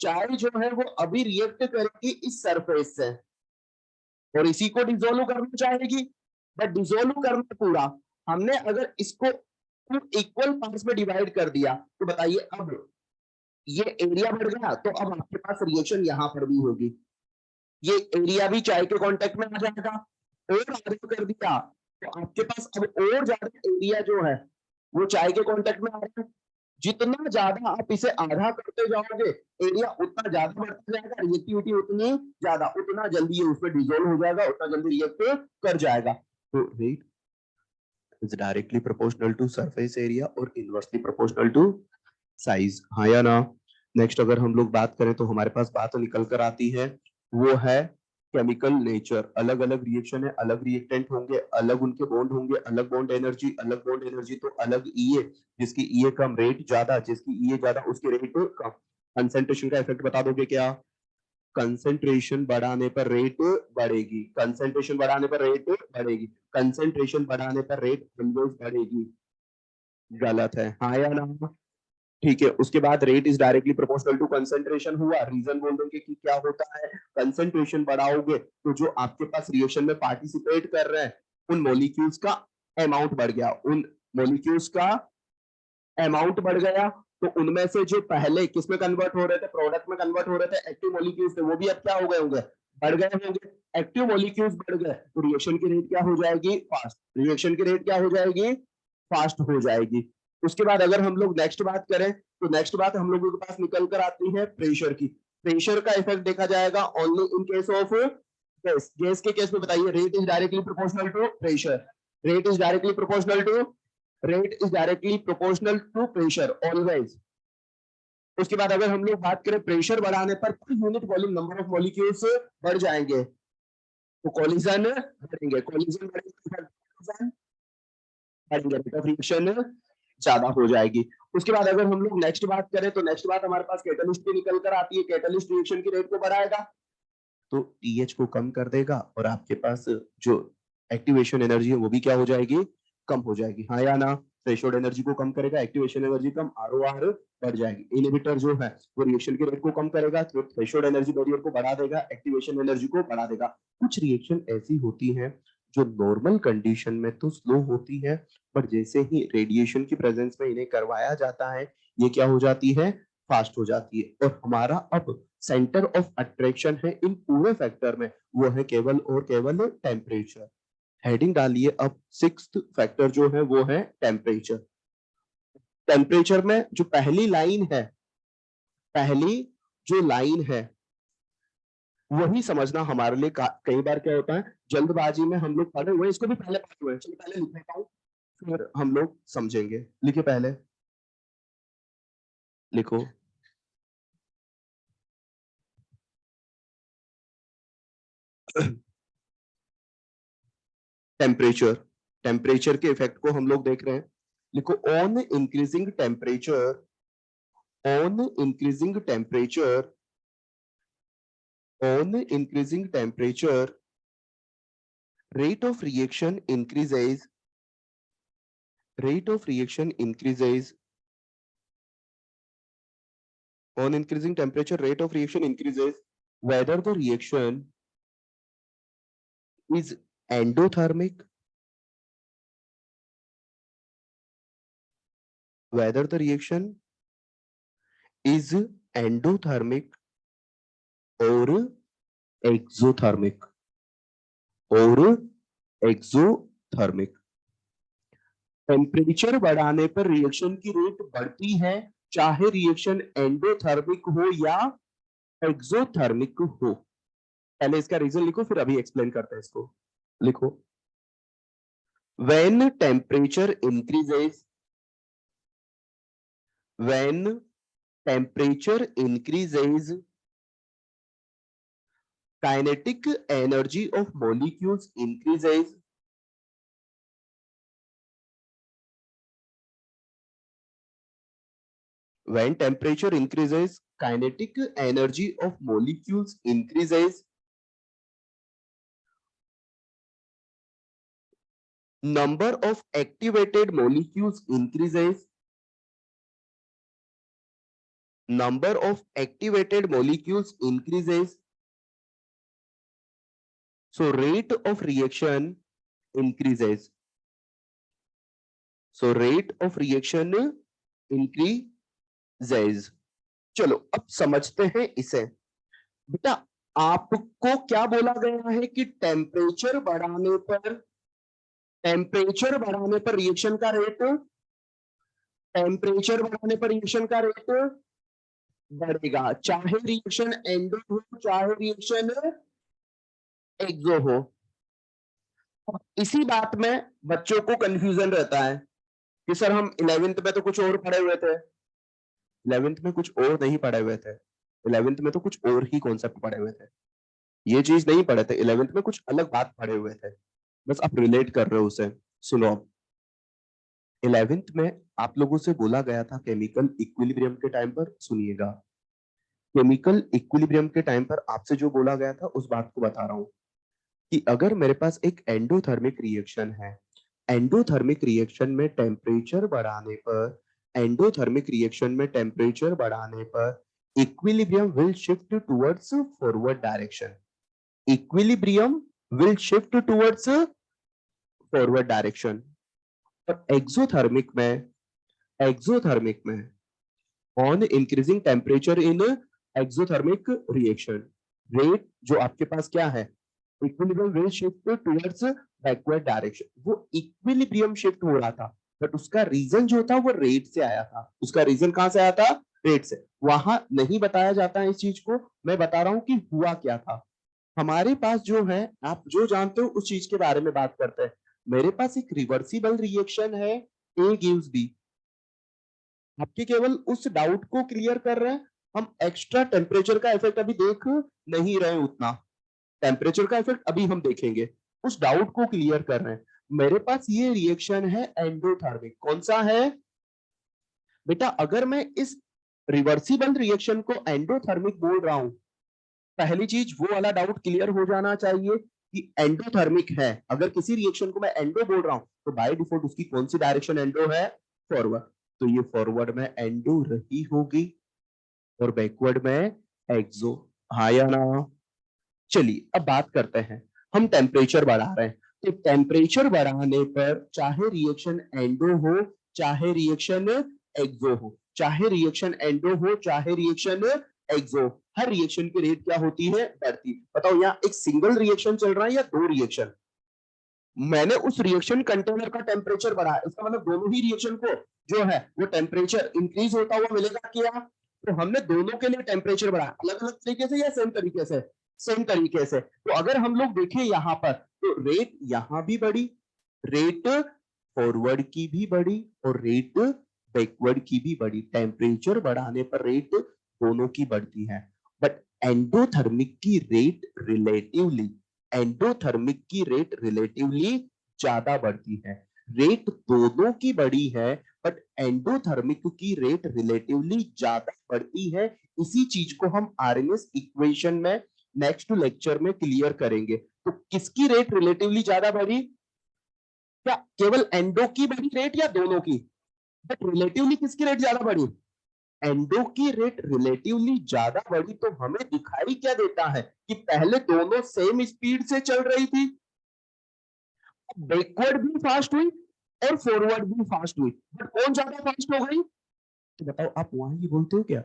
चाय जो है वो अभी रिएक्ट करेगी इस सरफेस से और इसी को डिसोल्व करना चाहेगी। बट डिसोल्व करना पूरा, हमने अगर इसको इक्वल पार्ट्स में डिवाइड कर दिया तो बताइए अब ये एरिया बढ़ गया, तो अब आपके पास रिएक्शन यहां पर भी होगी, ये एरिया भी चाय के कांटेक्ट में आ जाएगा। और आगे कर दिया तो आपके पास अब और ज्यादा एरिया जो है वो चाय के कांटेक्ट में आ रहा है। जितना ज्यादा आप इसे आधा करते जाओगे एरिया उतना ज्यादा बढ़ता जाएगा, रिएक्टिविटी उतनी ज्यादा, उतना जल्दी ये उसमें डिसॉल्व हो जाएगा, उतना जल्दी रिएक्ट कर जाएगा। तो rate is directly proportional to surface area और इनवर्सली प्रोपोर्शनल टू साइज, हाँ या ना। नेक्स्ट अगर हम लोग बात करें तो हमारे पास बात निकल कर आती है वो है केमिकल नेचर। अलग अलग रिएक्शन है, अलग रिएक्टेंट होंगे, अलग उनके बॉन्ड होंगे, अलग बॉन्ड एनर्जी, अलग बॉन्ड एनर्जी तो अलग ईए, जिसकी ईए कम रेट ज्यादा, जिसकी ईए ज्यादा उसके रेट कम। कंसंट्रेशन का इफेक्ट बता दोगे क्या, कंसंट्रेशन बढ़ाने पर रेट बढ़ेगी, कंसंट्रेशन बढ़ाने पर रेट बढ़ेगी, कंसंट्रेशन बढ़ाने पर रेट ऑलवेज बढ़ेगी, गलत है, हाँ या ना। ठीक है, उसके बाद rate is directly proportional to concentration हुआ, रीजन बोल देंगे कि क्या होता है, कंसंट्रेशन बढ़ाओगे तो जो आपके पास रिएक्शन में पार्टिसिपेट कर रहे हैं उन मॉलिक्यूल्स का अमाउंट बढ़ गया, उन मॉलिक्यूल्स का अमाउंट बढ़ गया, तो उनमें से जो पहले किसमें कन्वर्ट हो रहे थे, प्रोडक्ट में कन्वर्ट हो रहे थे, एक्टिव मॉलिक्यूल्स थे, वो भी अब क्या हो गए होंगे, बढ़ गए होंगे। एक्टिव मॉलिक्यूल्स बढ़ गए तो रिएक्शन की रेट क्या हो जाएगी, फास्ट, रिएक्शन की रेट क्या हो जाएगी, फास्ट हो जाएगी। उसके बाद अगर हम लोग नेक्स्ट बात करें तो नेक्स्ट बात हम लोगों के पास निकल कर आती है प्रेशर की। प्रेशर का इफेक्ट देखा जाएगा only in case of gas. Gas के केस में बताइए rate is directly proportional to pressure, rate is directly proportional to, rate is directly proportional to pressure always. उसके बाद अगर हम लोग बात करें प्रेशर बढ़ाने per unit volume number of molecules बढ़ जाएंगे, तो कोलिजन बढ़ेंगे, कोलिजन बढ़ेंगे, रेट ऑफ रिएक्शन ज्यादा हो जाएगी। उसके बाद अगर हम लोग नेक्स्ट बात करें तो नेक्स्ट बात हमारे पास कैटलिस्ट की निकल कर आती है, कैटलिस्ट रिएक्शन की रेट को बढ़ाएगा तो टीएच को कम कर देगा और आपके पास जो एक्टिवेशन एनर्जी है वो भी क्या हो जाएगी, कम हो जाएगी, हाँ या ना। थ्रेशोल्ड एनर्जी को कम करेगा, एक्टिवेशन एनर्जी कम, आरओआर बढ़ जाएगी। इनहिबिटर जो है वो रिएक्शन के रेट को कम करेगा, तो थ्रेशोल्ड एनर्जी बैरियर को बढ़ा देगा, एक्टिवेशन एनर्जी को बढ़ा देगा। कुछ रिएक्शन ऐसी होती है जो नॉर्मल कंडीशन में तो स्लो होती है, पर जैसे ही रेडिएशन की प्रेजेंस में इन्हें करवाया जाता है ये क्या हो जाती है, फास्ट हो जाती है। और हमारा अब सेंटर ऑफ अट्रैक्शन है इन पूरे फैक्टर में, वो है केवल और केवल टेम्परेचर। हेडिंग डालिए अब, सिक्स्थ फैक्टर जो है वो है टेम्परेचर। टेम्परेचर में जो पहली लाइन है, पहली जो लाइन है वही समझना हमारे लिए कई बार क्या होता है जल्दबाजी में हम लोग पढ़े हुए, इसको भी पहले पढ़े हुए, चलिए पहले लिख लेता हूं फिर हम लोग समझेंगे। लिखिए पहले, लिखो टेम्परेचर, टेम्परेचर के इफेक्ट को हम लोग देख रहे हैं। लिखो on increasing temperature, on increasing temperature, on increasing temperature, rate of reaction increases, rate of reaction increases, on increasing temperature rate of reaction increases whether the reaction is endothermic, whether the reaction is endothermic or exothermic, or exothermic। Temperature बढ़ाने पर reaction की rate बढ़ती है, चाहे reaction endothermic हो या exothermic हो। पहले इसका रीजन लिखो, फिर अभी एक्सप्लेन करते हैं इसको। लिखो, when temperature increases, when temperature increases, kinetic energy of molecules increases, when temperature increases, kinetic energy of molecules increases, number of activated molecules increases, number of activated molecules increases, so rate of reaction increases, so rate of reaction increases। चलो अब समझते हैं इसे। बेटा आपको क्या बोला गया है कि टेम्परेचर बढ़ाने पर रिएक्शन का रेट, टेम्परेचर बढ़ाने पर रिएक्शन का रेट बढ़ेगा, चाहे रिएक्शन एंडो हो चाहे रिएक्शन एक्सो हो। इसी बात में बच्चों को कंफ्यूजन रहता है कि सर हम 11th में तो कुछ और पढ़े हुए थे, 11th में कुछ और नहीं पढ़े हुए थे, 11th में तो कुछ और ही कॉन्सेप्ट पढ़े हुए थे, ये चीज नहीं पढ़े थे 11th में, कुछ अलग बात पढ़े हुए थे, बस आप रिलेट कर रहे हो उसे। सुनो, 11th में आप लोगों से बोला गया था केमिकल इक्विलिब्रियम के टाइम पर, सुनिएगा, केमिकल इक्विलिब्रियम के टाइम पर आपसे जो बोला गया था उस बात को बता रहा हूं कि अगर मेरे पास एक एंडोथर्मिक रिएक्शन है, एंडोथर्मिक रिएक्शन में टेम्परेचर बढ़ाने पर, एंडोथर्मिक रिएक्शन में टेम्परेचर बढ़ाने पर equilibrium will shift towards forward direction, equilibrium will shift towards forward direction. और एक्सोथर्मिक में on increasing temperature in exothermic reaction, rate जो आपके पास क्या है, equilibrium will shift towards backward direction, वो इक्विलिब्रियम शिफ्ट हो रहा था, बट उसका रीजन जो था वो रेट से आया था। उसका रीजन कहां से आया था, रेट से। वहां नहीं बताया जाता है इस चीज को, मैं बता रहा हूं कि हुआ क्या था। हमारे पास जो है, आप जो जानते हो उस चीज के बारे में बात करते हैं। मेरे पास एक रिवर्सिबल रिएक्शन है, ए गिव्स बी, आपके केवल उस डाउट को क्लियर कर रहे हैं, हम एक्स्ट्रा टेम्परेचर का इफेक्ट अभी देख नहीं रहे उतना, टेम्परेचर का इफेक्ट अभी हम देखेंगे, उस डाउट को क्लियर कर रहे हैं। मेरे पास ये रिएक्शन है एंडोथर्मिक, कौन सा है बेटा, अगर मैं इस रिवर्सिबल रिएक्शन को एंडोथर्मिक बोल रहा हूं, पहली चीज वो वाला डाउट क्लियर हो जाना चाहिए कि एंडोथर्मिक है। अगर किसी रिएक्शन को मैं एंडो बोल रहा हूं तो बाय डिफॉल्ट उसकी कौन सी डायरेक्शन एंडो है, फॉरवर्ड, तो ये फॉरवर्ड में एंडो रही होगी और बैकवर्ड में एक्सो, हाँ या ना। चलिए अब बात करते हैं, हम टेम्परेचर बढ़ा रहे हैं, तो टेम्परेचर बढ़ाने पर चाहे रिएक्शन एंडो हो चाहे रिएक्शन एक्सो हो, चाहे रिएक्शन एंडो हो चाहे रिएक्शन एक्सो, हर रिएक्शन की रेट क्या होती है, बढ़ती। बताओ यहाँ एक सिंगल रिएक्शन चल रहा है या दो रिएक्शन, मैंने उस रिएक्शन कंटेनर का टेम्परेचर बढ़ाया, इसका मतलब दोनों ही रिएक्शन को जो है वो टेम्परेचर इंक्रीज होता हुआ मिलेगा क्या, तो हमने दोनों के लिए टेम्परेचर बढ़ाया, अलग अलग तरीके से या सेम तरीके से, सेम तरीके से। तो अगर हम लोग देखें यहाँ पर तो रेट यहां भी बढ़ी, रेट फॉरवर्ड की भी बढ़ी और रेट बैकवर्ड की भी बढ़ी, टेम्परेचर बढ़ाने पर रेट दोनों की बढ़ती है। बट एंडोथर्मिक की रेट रिलेटिवली, एंडोथर्मिक की रेट रिलेटिवली ज्यादा बढ़ती है, रेट दोनों की बढ़ी है बट एंडोथर्मिक की रेट रिलेटिवली ज्यादा बढ़ती है। इसी चीज को हम आरएमएस इक्वेशन में नेक्स्ट लेक्चर में क्लियर करेंगे। तो किसकी रेट रिलेटिवली ज्यादा बढ़ी, क्या केवल एंडो की बढ़ी रेट या दोनों की, बट रिलेटिवली किसकी रेट ज्यादा बढ़ी, एंडो की रेट रिलेटिवली ज्यादा बढ़ी। तो हमें दिखाई क्या देता है कि पहले दोनों सेम स्पीड से चल रही थी, बैकवर्ड भी फास्ट हुई और फॉरवर्ड भी फास्ट हुई, बट कौन ज्यादा फास्ट हो गई, तो बताओ आप वहां ही बोलते हो क्या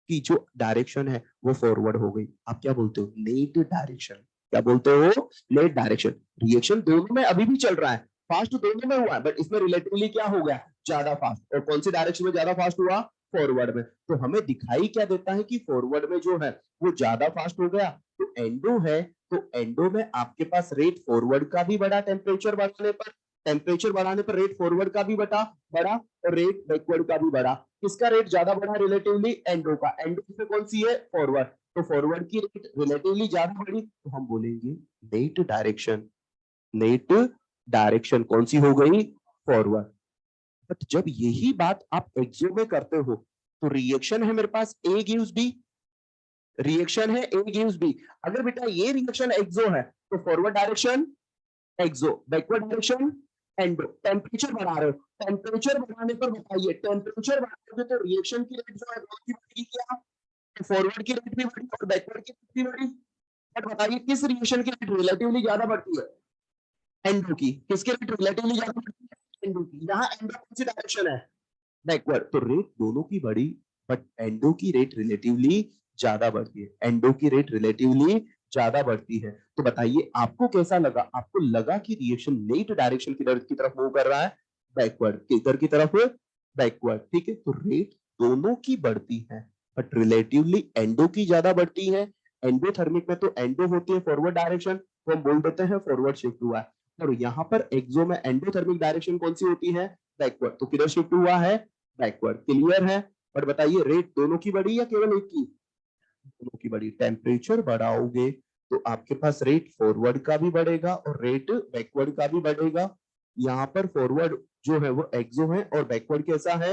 कि जो डायरेक्शन है वो फॉरवर्ड हो गई, आप क्या बोलते हो, लेट डायरेक्शन, क्या बोलते हो, लेट डायरेक्शन। रिएक्शन दोनों में अभी भी चल रहा है, फास्ट दोनों में हुआ है, बट इसमें रिलेटिवली क्या हो गया, ज्यादा फास्ट। और कौन सी डायरेक्शन में ज्यादा फास्ट हुआ, फॉरवर्ड में। तो हमें दिखाई क्या देता है कि फॉरवर्ड में जो है वो ज्यादा फास्ट हो गया। तो एंडो है, तो एंडो में आपके पास रेट फॉरवर्ड का भी बढ़ा टेम्परेचर बढ़ाने पर, टेम्परेचर बढ़ाने पर रेट फॉरवर्ड का भी बढ़ा और रेट बैकवर्ड का भी बढ़ा। किसका रेट ज्यादा बढ़ा रिलेटिवली, एंडो का। एंडो में कौन सी है, फॉरवर्ड, तो फॉरवर्ड की रेट रिलेटिवली ज्यादा बढ़ी, तो हम बोलेंगे नेट डायरेक्शन, नेट डायरेक्शन कौन सी हो गई, फॉरवर्ड। बट जब यही बात आप एक्सो में करते हो, तो रिएक्शन है मेरे पास ए गिव्स बी, रिएक्शन है ए गिव्स बी। अगर बेटा ये रिएक्शन एक्सो है तो फॉरवर्ड डायरेक्शन एक्सो, बैकवर्ड डायरेक्शन एंडो। टेम्परेचर बढ़ा रहे हो, टेम्परेचर बढ़ाने पर बताइए, टेम्परेचर बढ़ाओगे तो रिएक्शन की रेट जो है दोनों की बढ़ेगी क्या, तो फॉरवर्ड की रेट भी बढ़ी और बैकवर्ड की रेट भी बढ़ी। बट बताइए किस रिएक्शन की रेट रिलेटिवली ज्यादा बढ़ती है, एंडो की। किसके रेट रिलेटिवली ज्यादा बढ़ती है, एंडो की। यहाँ एंडो कौन सी डायरेक्शन है, बैकवर्ड, तो रेट दोनों की बढ़ी, बट एंडो की रेट रिलेटिवली ज्यादा बढ़ती है, एंडो की रेट रिलेटिवली ज्यादा बढ़ती है। तो बताइए आपको कैसा लगा, आपको लगा कि रिएक्शन नेट डायरेक्शन की तरफ मूव कर रहा है, बैकवर्ड, किधर की तरफ, बैकवर्ड, ठीक है। तो रेट दोनों की बढ़ती है, बट रिलेटिवली एंडो की ज्यादा बढ़ती है। एंडोथर्मिक में तो एंडो होती है फॉरवर्ड डायरेक्शन, तो हम बोल देते हैं फॉरवर्ड शिफ्ट हुआ है। और यहाँ पर एक्सो में एंडोथर्मिक डायरेक्शन कौन सी होती है, बैकवर्ड, तो किधर शिफ्ट हुआ है, बैकवर्ड। क्लियर है। और बताइए रेट दोनों की बढ़ी या केवल एक की, दोनों की बढ़ी। टेम्परेचर बढ़ाओगे तो आपके पास रेट फॉरवर्ड का भी बढ़ेगा और रेट बैकवर्ड का भी बढ़ेगा। यहाँ पर फॉरवर्ड जो है वो एक्सो है और बैकवर्ड कैसा है,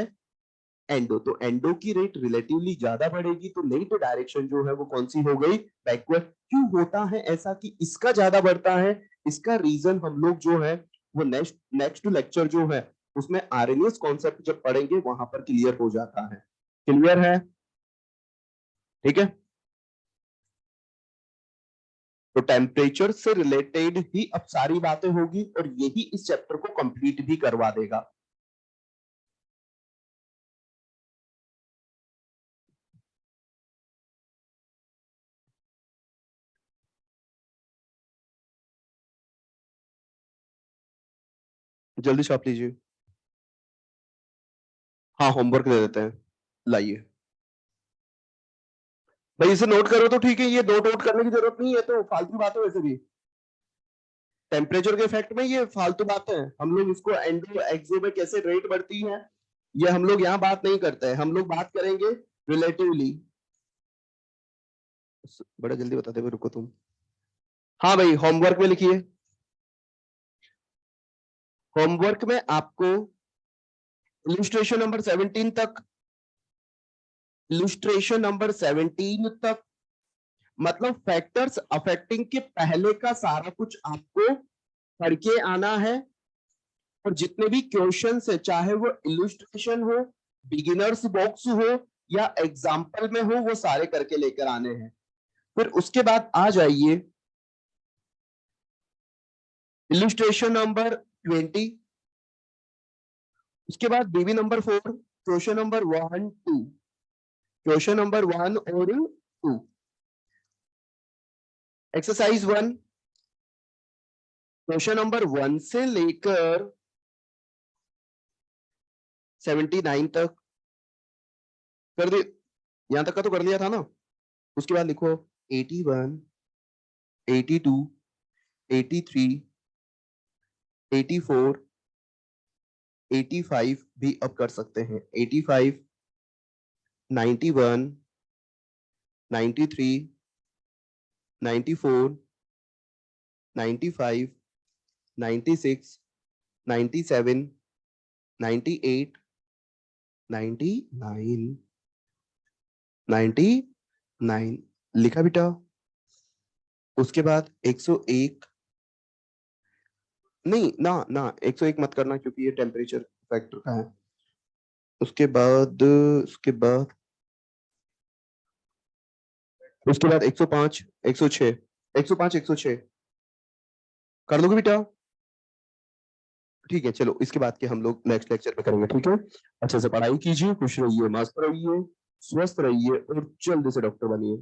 एंडो। तो एंडो की रेट रिलेटिवली ज्यादा बढ़ेगी, तो नेट डायरेक्शन जो है वो कौन सी हो गई, बैकवर्ड। क्यों होता है ऐसा कि इसका ज्यादा बढ़ता है, इसका रीजन हम लोग जो है वो नेक्स्ट लेक्चर जो है उसमें आरएनएस कॉन्सेप्ट जब पढ़ेंगे वहां पर क्लियर हो जाता है। क्लियर है, ठीक है। तो टेम्परेचर से रिलेटेड ही अब सारी बातें होगी और यही इस चैप्टर को कंप्लीट भी करवा देगा। जल्दी छाप लीजिए। हाँ होमवर्क दे देते हैं, लाइए भाई, इसे नोट करो तो ठीक है, ये दो नोट करने की जरूरत नहीं है, तो फालतू बात है वैसे भी। टेम्परेचर के इफेक्ट में ये फालतू बातें हैं, हम लोग इसको एंडो एक्सो में कैसे रेट बढ़ती है ये हम लोग यहाँ बात नहीं करते हैं, हम लोग बात करेंगे रिलेटिवली। बड़ा जल्दी बताते हुए रुको तुम। हाँ भाई होमवर्क में लिखिए, होमवर्क में आपको इलस्ट्रेशन नंबर 17 तक, इलस्ट्रेशन नंबर 17 तक मतलब फैक्टर्स अफेक्टिंग के पहले का सारा कुछ आपको पढ़ के आना है। और जितने भी क्वेश्चन है चाहे वो इलस्ट्रेशन हो, बिगिनर्स बॉक्स हो या एग्जाम्पल में हो, वो सारे करके लेकर आने हैं। फिर उसके बाद आ जाइए इलस्ट्रेशन नंबर 20, उसके बाद BB number 4, question number 1 2, question number 1 और 2, एक्सरसाइज 1 क्वेश्चन नंबर 1 से लेकर 79 तक कर दिए, यहां तक का तो कर लिया था ना। उसके बाद लिखो 81 82 83 84 85 भी अब कर सकते हैं, 85 91 93 94 95 96 97 98 99 99 लिखा बेटा। उसके बाद 101, नहीं ना ना 101 मत करना क्योंकि ये टेम्परेचर फैक्टर का है। उसके बाद उसके बाद उसके बाद 105 106 105 106 कर लोगे बेटा, ठीक है। चलो इसके बाद के हम लोग नेक्स्ट लेक्चर में करेंगे, ठीक है। अच्छे से पढ़ाई कीजिए, खुश रहिए, मस्त रहिए, स्वस्थ रहिए और जल्दी से डॉक्टर बनिए।